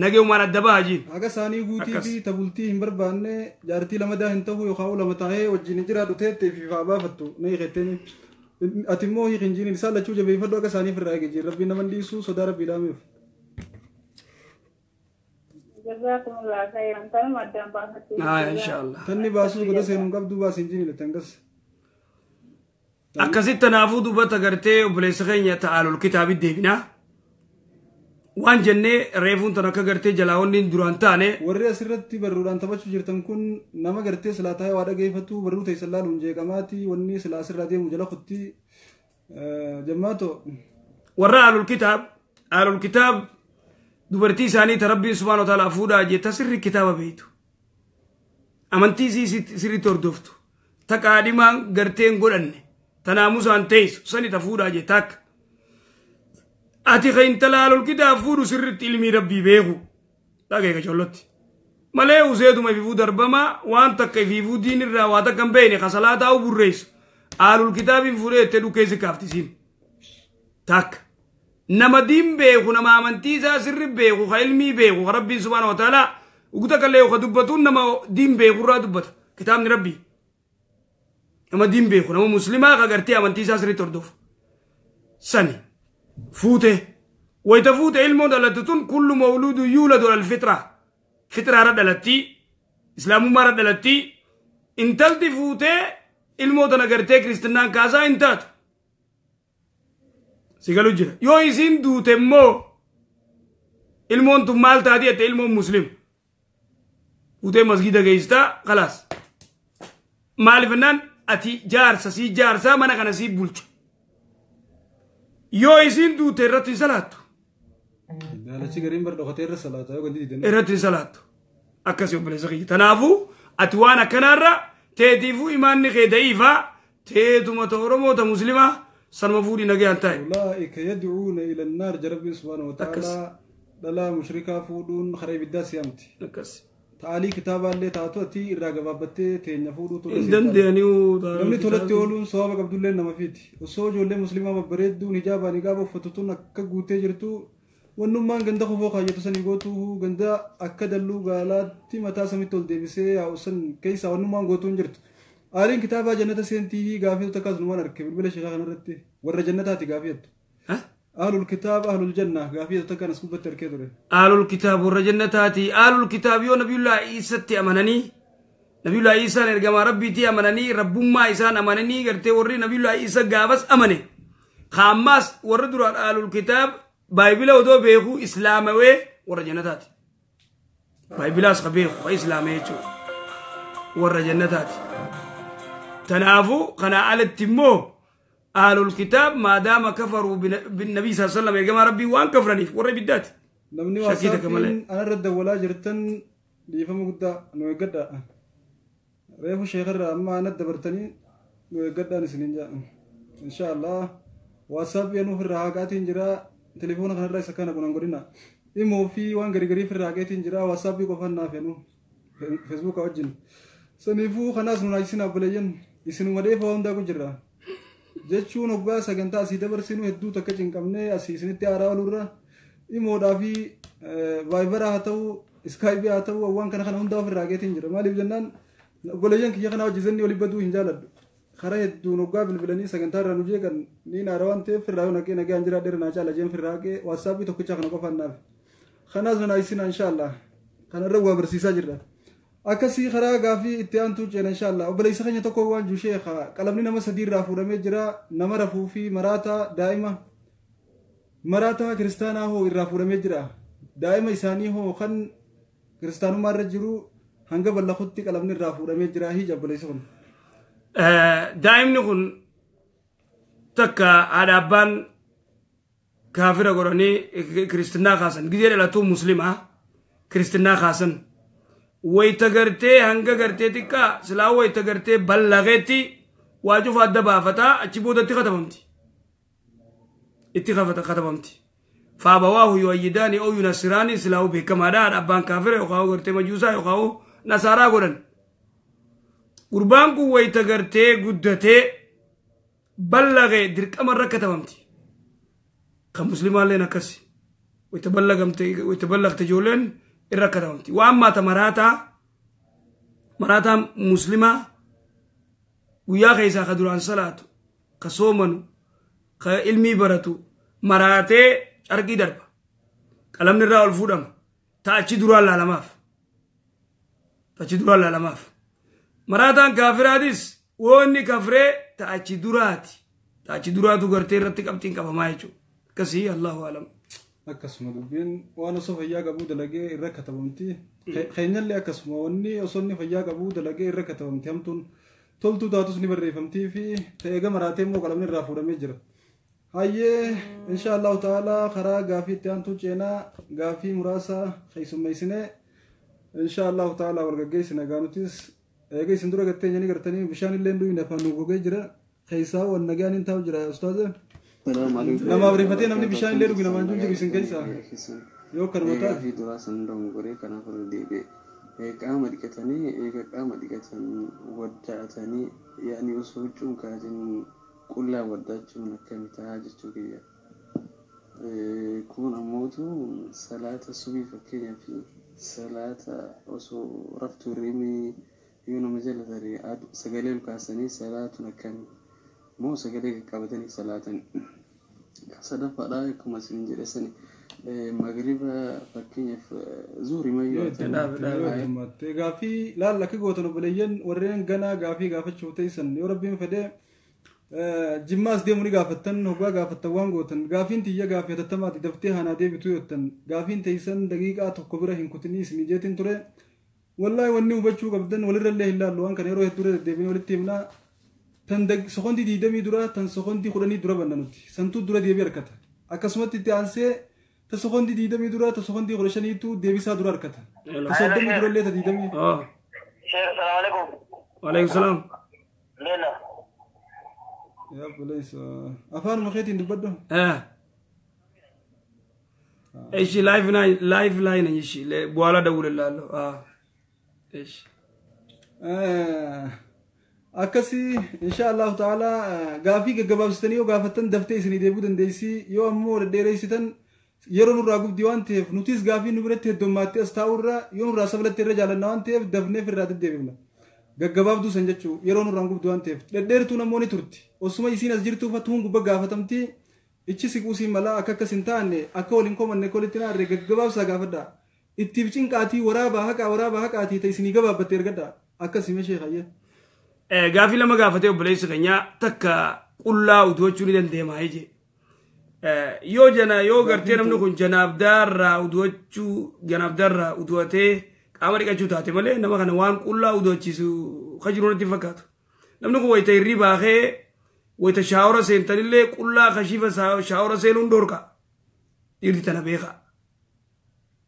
nagee umaan adda baha jiin. Haga isaanii guutii fi tabultii hin barbaanne jaartii lamadaa hin ta'u yookaan lama taa'ee wajjin jiraadhu teettee fi faa baafattu na hiikettee. Ati immoo hiikin jiiniin isaan lachuu jabeeffadhu akka isaanii ofirraa eege jiru rabbiin nama dhiisuu sodaa rabbii dhaameef. Jazakumullah khairan tanuma addaan baafatte. Inshaallah. Tanni baasuu goda seenuun qabdu baasin jiiniin tangas. Akkasitti tanaafuu dubbata gartee obboleessa keenya ta'aalul kitaabii deebinaa. Waan jennee reefuun tan akka gartee jalaawonni duraan taane. Warri asirratti barruudhaan taphachuu jirtan kun nama gartee silaa taa'ee waa dhageeffatu barruu ta'e sallaaluun jeeqamaati wanni silaa asirraa deemu jala kutti jammaato. Warra aalul kitaab dubartii isaanii ta rabbiin subhaanahu wa ta'aala fuudhaa jetta sirri kitaaba beeytu. Amantii sirriitti hordoftu. Ta qaadhimaan garteen godhanne. Tanaamusaan teessu sani ta fuudhaa jetta akka. Ati kan talaalul kitaab fuudhu sirriitti ilmii rabbii beeku. Dhagee qachollotti. Malee useetuma ififuu darbamaa waan takka ififuu diinirraa waa takka hin beekne kasalaa taa'u burreessu. Aalul kitaabiin fuudhee itti dhukkeessi kaaftisiin. Takka. Nama diin beeku nama amantii isaa sirri beeku ka ilmii beeku ka rabbiin subhaanahu wa ta'aala uguta kallee ka dubbatuun nama diin beekurraa dubbata. Kitaabni rabbii. Nama diin beeku nama muslimaa ka gartee amantii isaa sirriitti hordofu. Sani. Fuute wayita fuute ilmoo dhalatu tun kullu mawluudu yuuladu al fitra fitraarra dhalatti islaamummaarra dhalatti intalti fuute ilmoo tana gartee kristinaan kaasaa hin taatu sigalu jira yoo isin duute immoo ilmoon tun maal taati ette ilmoon muslim utee masgida geessita khalaas maaliif jennaan ati jaarsa sii jaarsaa mana kana sii bulcha yoo isin duute irratti salaattu daalachi gariin bar dhokatee irra salaata yoo gandi didan irratti salaattu akkasi obboleessa kiyya tanaafuu ati waan akkanaarra teetiifuu imaanni kee da'iifaa teetuma oromoota muslimaa sanuma fuudhii nagayaan taa'e ulaa'ika yadcuuna ila annaar jarabbiin subhaanahu wata'aalaa dhalaa mushrikaa fuudhuun karaa ibiddaa si'amti ta'alii kitaabaallee taatu ati irraa gabaabbattee teenya fuudhuutu namni tolatti ooluun sawaaba qabdullee nama fiiti osoo ijoollee muslimaa babbareedduun hijaabaan hijaaba uffatutuun akka guutee jirtu wannummaan ganda kofoo kaayyatu sanii gootuu ganda akka dalluu gaalaatti mataa samitti ol deebisee yaa'usan keessaa wannummaan gootuun jirtu aaliin kitaabaa jannata seentii gaafii takkaas numaan arge bilbila sheekaa kanarratti warra jannataati gaafiyattu أهل الكتاب أهل الجنة قافية تكن سكوبة تركيدره أهل الكتاب والرجنتاتي أهل الكتاب يو نبي الله عيسى أمانني نبي الله عيسى نرجع ربي تي أمانني رب ما عيسى أمانني قرتي وري نبي الله عيسى جابس أماني خامس وردوا أهل الكتاب بايبل ودو بيهو إسلامي والرجنتاتي بايبل أسخبيه وإسلامي شو والرجنتاتي تنافو قنا على التمو أهل الكتاب ما دام كفروا بالنبي صلى الله عليه وسلم يا جماعة ربي وان كفرني وري بالذات نمني واسافين أنا رد ولا جرتن يفهموا قدا نوي قدا ريفو شيخ أما أنا دبرتني نوي قدا نسنين جاء إن شاء الله واساف ينو في الرهاقات إنجرا تليفون خنا رئيس كان أقول نقولنا إمو في وان غري في الرهاقات إنجرا واساف يقفنا فينو فيسبوك أوجن سنيفو خناس نايسين أبليين يسنو مديفو هوندا كجرا jechuun oggaa sagantaa asii dabarsinu hedduu takka cinqabnee asii isinitti haaraa olurra dhimoodhaa fi vaayibaraa haa ta'u iskaayibii haa ta'u waan kana hundaa ofirraa geetiin jira maaliif jennaan obboleeyyan kiyya kana hojjetanni olii baduu hin jaaladhu karaa hedduun oggaa bilbilanii sagantaa irraa nu jeeqan niin haara waan ta'eef firraa yoo naqee nagaan jira dheera naa caala jeen firraa haqee waatsaappii tokkicha kana qofaan naaf kanaas nanaa isin inshaallah kanarra waa barsiisaa jirra akkasii karaa gaafii itti aantuu ceena inshaallah obboleessa keenya tokko waan juushee qalamni nama sadii irraa fuudhamee jira nama rafuu fi maraataa daa'ima maraataa kiristaanaa hoo irraa fuudhamee jira daa'ima isaanii hoo kan kiristaanummaa irra jiru hanga ballaqutti qalamni irraa fuudhamee jira hija obboleessa kun daa'imni kun takka haadha abbaan kaafira godhanii kiristinaa kaasan gizee dhalatuu muslimaa kiristinaa kaasan wayta gartee hanga gartee xiqqaa silaa wayta gartee ballaqeetti waajuuf adda baafataa achi boodatti katabamti itti katabamti faabawaahu yuwayyidaani oo yunassiraani silaa beekamaadha haadha abbaan kaafira yookaan gartee majuusaa yookaan nasaaraa godhan gurbaan kun wayta gartee guddatee ballaqee dirqamarra katabamti kan muslimaalleen akkasi wayta ballaqte ijoolleen irra katabamti waan maata maraataa muslimaa guyyaa keessaa ka duraan salaatu ka soomanu ka ilmii baratu maraatee carqii darba qalamni irraa ol fuudhama ta'achi duraan laalamaaf maraataan kaafiraatis woonni kafree ta'achi duraatu gartee irratti qabxiin qabamaa jechuudha akkasii allahu alam akkasuma dubbiin waan osoo fayyaa qabuu dalagee irra katabamti keenyallee akkasuma wanni osoo inni fayyaa qabuu dalagee irra katabamti hamtuun toltuu taatus ni barreeffamtii fi ta'eega maraatee immoo qalamni irraa fuudhamee jira hayyee insha allahu ta'aalaa karaa gaafii itti aantuu ceenaa gaafii muraasa keessummeessinee insha allahu ta'aalaa walgaggeessina gaanutis eega isin dura gattee nyanii gartanii bishaan illee dhuyin afaan nu gogee jira keessaa wan nagaan hin taa'u jira ustaaze nama barifatee namni bishaan illee dhugi namaan jiru isin keessaa yoo kan wataa fi duraa san dongoree kanaaf irra deebi'e qaama dhiqatanii eega qaama dhiqatan waddaatanii yaani osoo huccuun kaasin qullaa waddaachuun akkami ta'a jechuu kiyya kun ammootu salaata subii fakkeenyaaf salaata osoo raftuu rimii yoo nama jala taree sagalee ol kaasanii salaatuun akkami moo sagalee qaqqabatanii salaatan sadaffaadhaa akkuma isin jedhe sani magriba fakkeenyaaf zuuri mayyoo gaafii laalla akka gootan obboleeyyan warreen ganaa gaafii gaafachuu teessan yoo rabbiin fedhee jimmaas deemuni gaafattan hoggaa gaafattan waan gootan gaafiin tiyya gaafii hatattamaati daftee hanaa deebituu yottan gaafiin teeysan daqiiqaa tokko bira hin kutinii isinii jeetin ture wallaahi wanni hubachuu qabdan walirrallee hin laallu waan kana yeroo hedduu deddeebiin walitti himnaa tan sokontii 20 dura tan sokontii 10 dura banna nuti santuu dura deebii harkata akkasumatti itti aansee ta sokontii 20 dura ta sokontii 15 tu deebisaa dura harkata ta 30 dura illee ta 20 Assalamu alaikum. Wa alaikum salam. Lela. يا بوليس أفان مخيتي ندبدو إيش لايف لاين إيش بوالا دور الله إيش أكسي إن شاء الله تعالى غافي كجباب ستنيو غافتن دفتي سني ديبودن ديسي يوم مور ديريستن يرون راغب ديوان تيف نوتيس غافي نبرت دوماتي استاورا يوم راسبلت ترجع لنوان تيف دفنه في الرات ديبنا gaggabaabduu san jechuu yeroo nurraan gubdu waan ta'eef dhedheertuu namoonni turti osuma isiin as jirtuuf hatuun gubba gaafatamti ichi siquusiin malaa akka akkas hin taane akka waliin komanne kolitti naarre gaggabaabsaa gaafadha ittiif cinqaatii waraabaa haqaatii ta'e isinii gabaabbatte ergadha akkas hime sheekayye. Gaafii lama gaafatee obboleessi keenyaa takka qullaa utuwachuu ni dandeemaa jee yoo gartee namni kun janaabdaarraa utuwatee qaama dhiqachuu taate malee nama kana waan qullaa uduwachiisu kajiru natti fakkaatu namni kun wayita irrii baakee wayita shaawora seentanillee qullaa kashiifa shaawora seenuun dhorka dhiirti tana beeka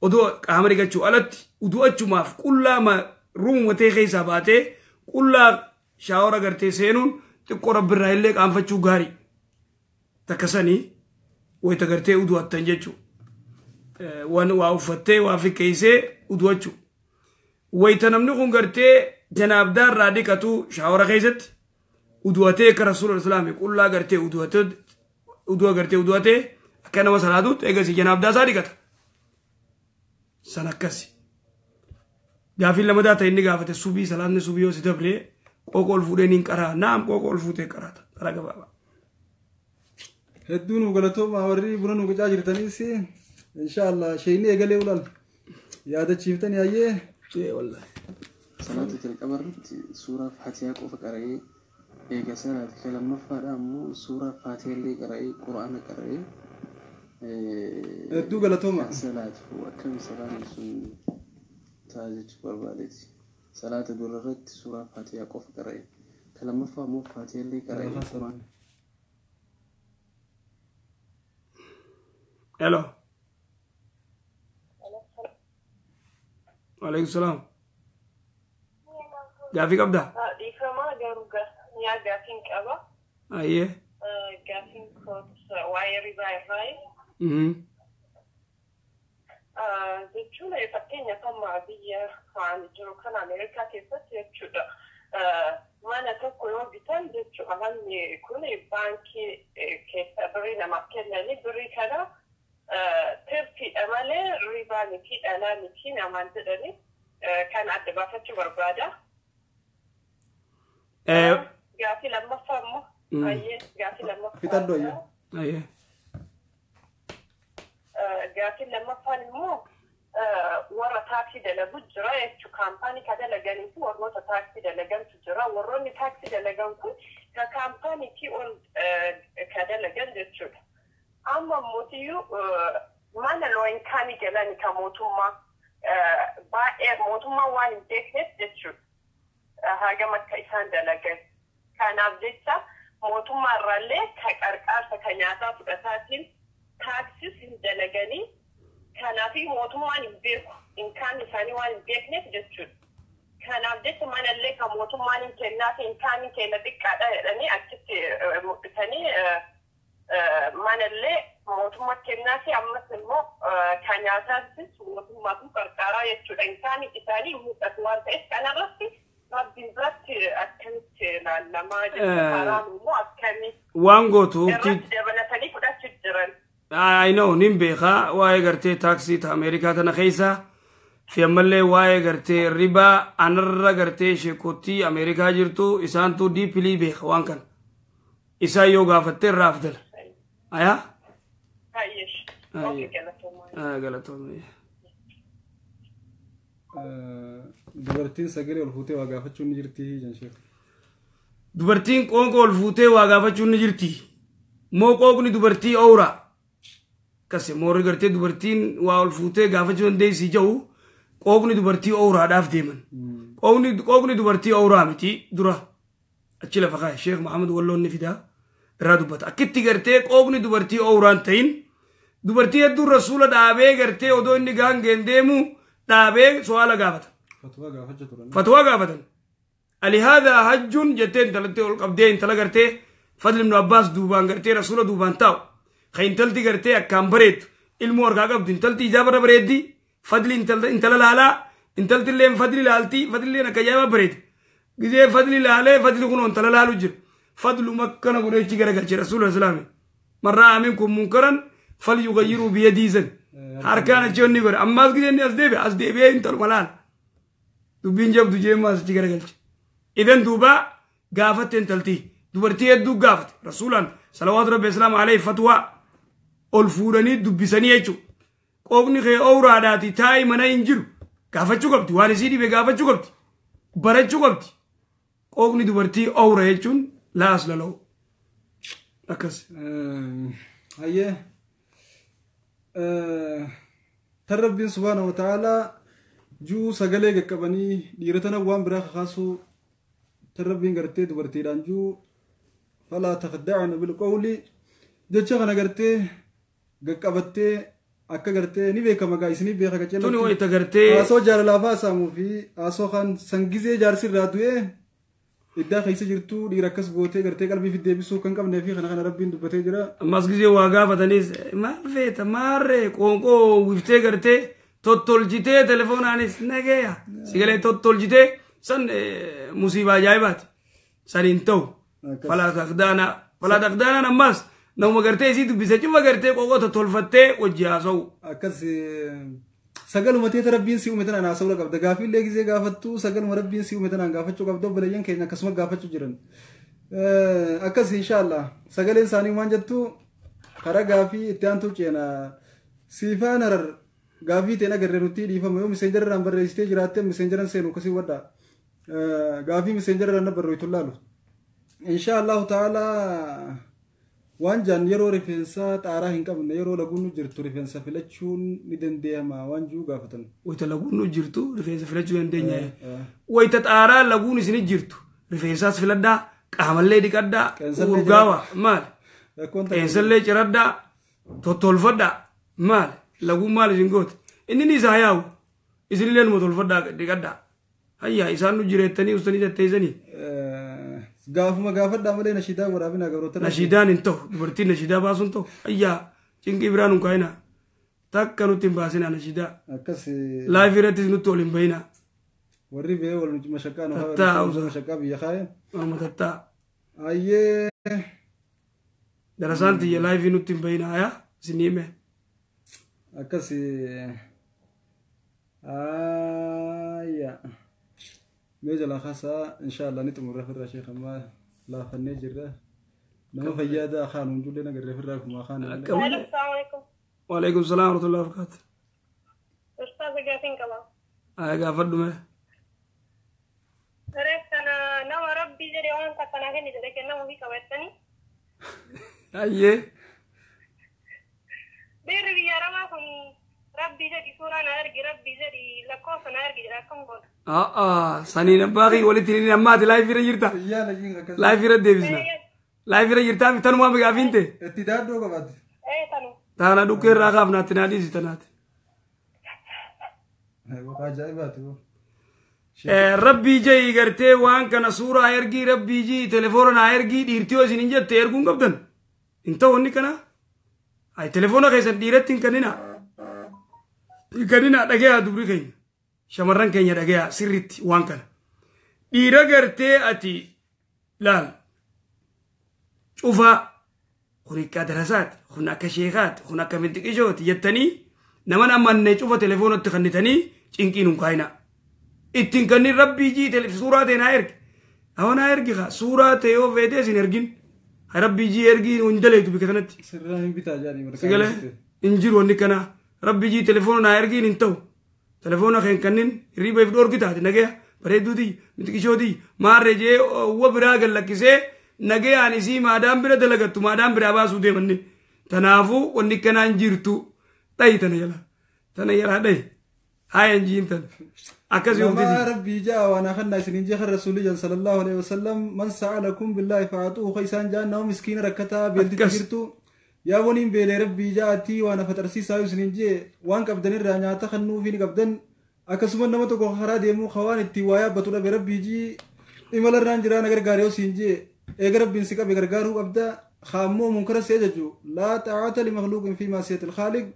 oduu qaama dhiqachuu alatti uduwachumaaf qullaa ruumatee keessaa baatee qullaa shaawora gartee seenuun xiqqoo rabbirraa illee qaanfachuu gaarii takkasanii wayita gartee uduwattan jechuu waa uffattee waa fikkeessee uduwachuu wayita namni kun gartee janaabdaarraa dhiqatu shaawara keessatti uduwatee akka rasuula islaamii qullaa gartee uduwatee akka nama salaatutti eegasii janaabdaa isaa dhiqata san akkasi gaafiin lamadaa ta'e inni gaafate subii salaatni subii yoo si dabree qooqoo ol fuudhee niin qaraa naam qooqoo ol fuutee qaraata qara gabaabaa hedduu nu galatooma warri buna nu qicaa jirtaniis inshaallah sheeyni eegalee ulaal yaadachiiftani ayyee والله صلاة القمر سورة فاتحة قف قرأي إيه صلاة كلام مفرد أمو سورة فاتحة اللي قرأي قرآن قرأي دو غلطوما صلاة هو كم صلاة سن تاجج بربادتي صلاة دولرت سورة فاتحة قف قرأي كلام مفرد مو فاتحة اللي قرأي قرآن Hello. عليكم السلام قافي قبدا ديفما جاروغا يا قافين كابا ايه قافين كوت وايري باي راي دجونا يفكين يطمع بيا عن جرو كان أمريكا كيفت يتشودا ما نتوقع يوم بيتان دجو أهلني كل بانكي كيف برينا مكنا نبري كذا تركي أمالي ريباني كي أنا نكين أمان تدري كان عند بافتي بربادة قافي لما فهمه أيه قافي لما فهمه أيه قافي لما فهمه ورا تاكسي دلا بجرا يشو كامباني كذا لجاني تو ورا تاكسي دلا جام تجرا وروني تاكسي دلا جام كل كامباني كي أول كذا لجان دشود أما موتيو ما نلو إن كان يجلاني كموتوما باير موتوما وان دكت دشود هاجا ما كيسان دلجان كان أبديتا موتوما رالي كأركار سكنياتا فدساتين تاكسيس دلجاني كان في موتوما وان بيركو إن كان يساني وان بيكنت دشود كان أبديتا ما نلقى كموتوما وان كنات إن كان كناتك كذا يعني أكيد بتاني ما نلقى موتوما كناتي أما سلمو كان ياسس موتوما كركارا يشود إن كان يساني موتوما تيس كان راسي بالذات أكنت لما جرام مو أكني وانغوتو دبلتني كذا تجرن I know nimbeekha waa'ee gartee taaksii ta Ameerikaa tana keessa fi ammallee waa'ee gartee riba anarra gartee sheekottii Ameerikaa jirtu isaantu diipilii beeka waan kan isaa yoo gaafatte irraa afdala ayaa galatoomne dubartiin sagalee ol fuutee waa gaafachuun ni jirti jansheef dubartiin qoonqoo ol fuutee waa gaafachuun ni jirti moo qooqni dubartii awra kase moori gartee dubartiin waa ol fuutee gaafachuu dandeessi jedhu qooqni dubartii awraadhaaf deeman qooqni dubartii awraa miti dura achi lafa kaa'e sheekh Muhammad Walloon ni fidaa irraa dubbata akkitti gartee qooqni dubartii awraan ta'in dubartii hedduun rasuula dhaabee gartee odoo inni gaangeen deemu dhaabee su'aala gaafatan fatwaa gaafatan alihaadaa hajjuun jettee intalatti ol qabdee intala gartee fadli ibnu abbaas duubaan gartee rasuula duubaan taa'u ka intalti gartee akkaan bareedu ilmoo harkaa qabdu intalti ijaabarra bareeddi fadli intala laalaa intalti illeen fadli laalti fadli illeen akka ajaa'ibaa bareedi gizee fadli laalee fadli kun intala laalu jira fadlu makkana godhechi garagalche rasuula islaami marraa minkum munkaran falyughayyiruu biyadiisan harkaan achi onni godhe ammaas gizee inni as deebi'ee intaluma laala dubbiin jabdu jeemmaas achi garagalche idan duuba gaafatte intalti dubartii hedduu gaafate rasuulaan salawaatu rabbi islaam alayhi fatwaa ol fuudhanii dubbisanii jechuudha qooqni kee awraadhaati taa'ii mana hin jiru gaafachuu qabdi waan isii dhibe gaafachuu qabdi barachuu qabdi qooqni dubartii awra jechuun laas lala'u akkas hayyee tan rabbiin subhaanahu wa ta'aalaa juu sagalee qaqqabanii dhiirotana waan biraa kakaasuu tan rabbiin gartee dubartiidhaan juu falaa takhda'na bilqawli jecha kana gartee qaqqabattee akka gartee ni beekama gaa isinii beeka qaceelatti tuni wayita gartee haasoo jaalalaafaa saamuu fi haasoo kan sangizee jaarsi irraa du'ee iddaa keessa jirtu dhiira akkas gootee gartee qalbii fi deebisuu kan qabnee fi kana rabbiin dubbatee jira ammas gizee waa gaafatanis maal feeta maarree qoonqoo wiftee gartee tottolchitee telefoonaanis nageeya sigalee tottolchitee san musiibaa ajaa'ibaati san hin ta'u falaa taqdaanaan ammas nama gartee isii dubbise cufa gartee qoqoo tottolfattee wajji haasa'u akkas sagaluma teeta rabbiin si uume tanaan haasa'uu qabda gaaffiillee gizee gaafattu sagaluma rabbiin si uume tanaan gaafachuu qabda obboleeyyan keenya akkasuma gaafachuu jiran akkas inshaallah sagaleen isaanii waan jettu karaa gaaffii itti aantuu ceena siifaan harar gaaffii teen agarree nutti dhiifama yoo miseenjarraan barreessitee jiraatte miseenjaran seenu akkasii wadha gaaffii miseenjarraan na barreessitu laalu inshaallahu ta'aalaa waan jaan yeroo rifeensaa xaaraa hin qabne yeroo laguun jirtu rifeensa filachuun ni dandeeyama waan juu gaafatan wayita laguun jirtu rifeensa filachuu dandeenya wayita xaaraa laguun isin jirtu rifeensaas filadhaa qaamallee dhiqadhaa urgaawa maal qeensallee ciradhaa tottolfadhaa maal laguun maal isin goote inni ni isaa yaa'u isinillee numa tolfadhaa dhiqadhaa hayyaa isaan nu jireettanii ustanii tatteessanii gaafuma gaafadhaa malee nashiidaa waraabina garoota nashiidaan hin ta'u dubartiin nashiidaa baasuun ta'u ayyaa cinqii biraan hin kaa'ina takka nutti hin baasina nashiidaa akkas laayif irrattis nutti ol hin bayina warri bee wal mashaqaa nu mashaqaa biyya kaa'e tattaa ayyee darasaan tiyya laayifii nutti hin bayina ayaa isin hime akkas ayyaa ميجا لا خاصة إن شاء الله نتمر في الرشيخ ما لا فني جرا نما فيادا خان ونجول لنا قرر في الرشيخ ما خان السلام عليكم وعليكم السلام ورحمة الله وبركاته أستاذ قاسين كمان قافل ما ريت أنا نوى ربي جري وأنا كنا هني جري كنا وهي كويتني أيه بيري يا رماكم ربي جري سورة نارجي ربي جري لكوس نارجي راكم قول سنين باقي ولتني نمات لايف رجيرتا لايف رد ديفيسنا لايف رجيرتا تنو ما بقافين تي اتداد دوغا بعد ايه تنو تانا دوكير راقاف ناتنادي ستنات ربي جاي غرتي وان كان سورة هيرجي ربي جي تليفون هيرجي ديرتيو سنينجا تيرغون قبدن انت وني كنا اي تليفون كيسن ديرتين كنينا دغيا دبري كاين shamarran keenya dhagaya sirritti waan kana dhiira gartee ati laal cufa kun akka darasaati kun akka sheekaati kun akka mintiqishooti jettanii naman amanne cufa telefoonatti kannitanii cinqiin hin kaayina ittiin kannin rabbii jii suuraa ta'e naa ergi hawa naa ergi kaa suuraa ta'e yoo feetee isin ergin rabbii jii ergii hin daleetu bika kanatti sirraa hin bitaa jaanii sigalee hin jiru wanni kana rabbii jii telefoona naa ergiin hin ta'u telefoona keen kannin riba if dorgi taate nagaya bareeduuti miti qishooti maarree jee uwwa biraa gallakkisee nagee aan isii maadaan bira dalagattu maadaan biraa baasuu deemanne tanaafuu wanni kanaan jirtu dhayi tana yala dhayi hayan jiintan akasi ما ربي جاء وانا خلنا سنين جاء الرسول صلى الله عليه وسلم من سألكم بالله فاعطوه خيسان جاء نو مسكين ركتا بيلدي تجرتو يا ونين بيلي ربي جاءتي وانا فترسي سايو سنين جاء وان كبدن الرانيا تخنو فيني كبدن akasuma nama tokko karaa deemuu khawaan itti waaya batudha be rabbii ji imala irraan jira nagar gaariyo siinje eega rabbiin si qabe gargaaruu qabda khaammoo munkara see jechu laa ta'ata li makhluuqin fi maasiyati alkhaaliq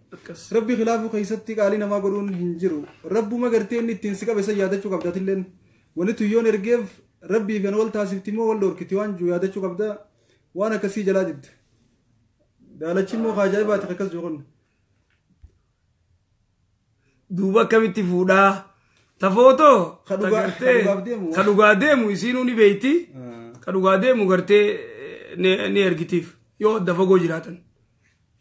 rabbi khilaafu keessatti qaalii namaa godhuun hin jiru rabbuma gartee inni ittiin si qabe san yaadachuu qabdatilleen wani tuyyoon ergeef rabbii fi an wal taasifti moo wal dhorkiti waan jiru yaadachuu qabda waan akkasii jalaa jirti daalachi immoo ajaa'ibaati akkas joqon duuba akkamitti fuudhaa ta footoo ka dhugaa deemu isiinuu ni beeyti ka dhugaa deemu gartee ni ergitiif yoo adda fagoo jiraatan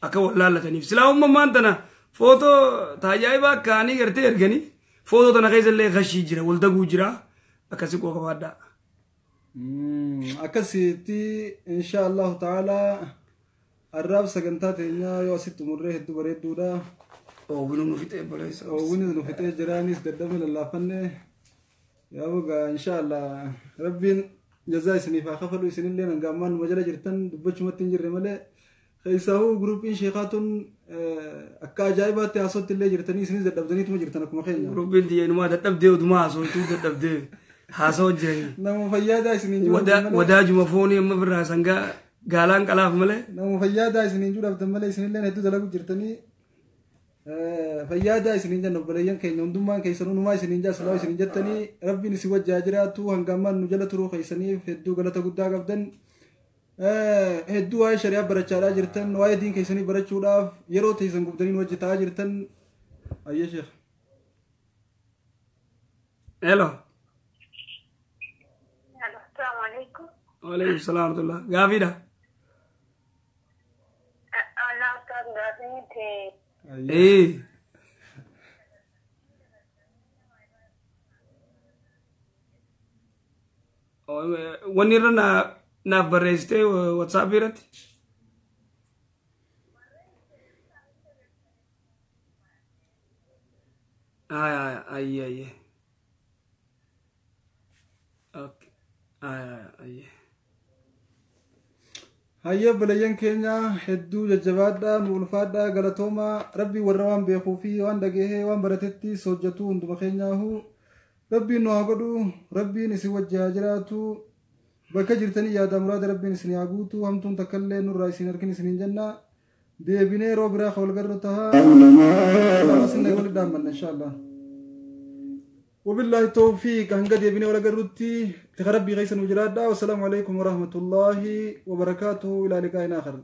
akka wallaallataniif silaa uumammaan tana footoo taajaa'iba akkaanii gartee erganii footoo tana keessa illee kashii jira waldaguu jira akkasi qoo qabaadhaa akkasitti insha allahu ta'aalaa arraab sagantaa teenyaa yoo asitti umurree hedduu bareedduudha oowwinu nu fixee boleessa oowwinu nu fixee jiraanis dadhabe lallaafanne yaa boga insha allah rabbiin jazaa isiniif haa kafalu isinillee hangaammaan numa jala jirtan dubbachumatti hin jirre malee keessaahu gurupiin sheekaatun akka ajaa'ibaatti haasotti illee jirtanii isinis dadhabdaniituma jirtan akkuma keenya gurupiin xiyyeenumaa dadhabdee odumaa haasootuu dadhabdee haasoo jirani nama fayyaadaa isiniin wadaajuma foonii amma birraa sangaa gaalaan qalaaf malee nama fayyaadaa isiniin judhabdan malee isinillee hedduu dalagu jirtanii fayyaadaa isiniin jenna obboleeyyan keenya hundummaan keessan hundumaa isiniin jaa silaa isiniin jettanii rabbiin isin wajjaa jiraatu hangaammaan nu jala turuu keessaniif hedduu galata guddaa qabdan hedduu waa'ee shari'aa barachaadhaa jirtan waa'ee diin keessanii barachuudhaaf yeroo teessan gubdaniin wajji ta'aa jirtan ayya sheekh hello Assalamu alaikum. Waalaikum salaam warahmatullah gaafiidha Allah ustaz gaafii ta'e wanni irra naaf barreessitee WhatsApp irratti ayye okay ayye hayya obboleeyyan keenya hedduu jajjabaadhaa nu ulfaadhaa galatoomaa rabbii warra waan beekuu fi waan dhagahee waan baratetti hojjetu hunduma keenyaahu rabbiin nu haa godhu rabbiin isin wajji haa jiraatu bakka jirtanii yaada muraada rabbiin isin haa guutu hamtuun takkallee nurraa isin argin isiniin jenna deebinee yeroo biraa ka walgarru tahaa asinne wali dhaammanna inshaallah وبالله التوفيق هنقد يبني ولا قررتي تخربي غيسا وجرادا والسلام عليكم ورحمة الله وبركاته إلى لقاء آخر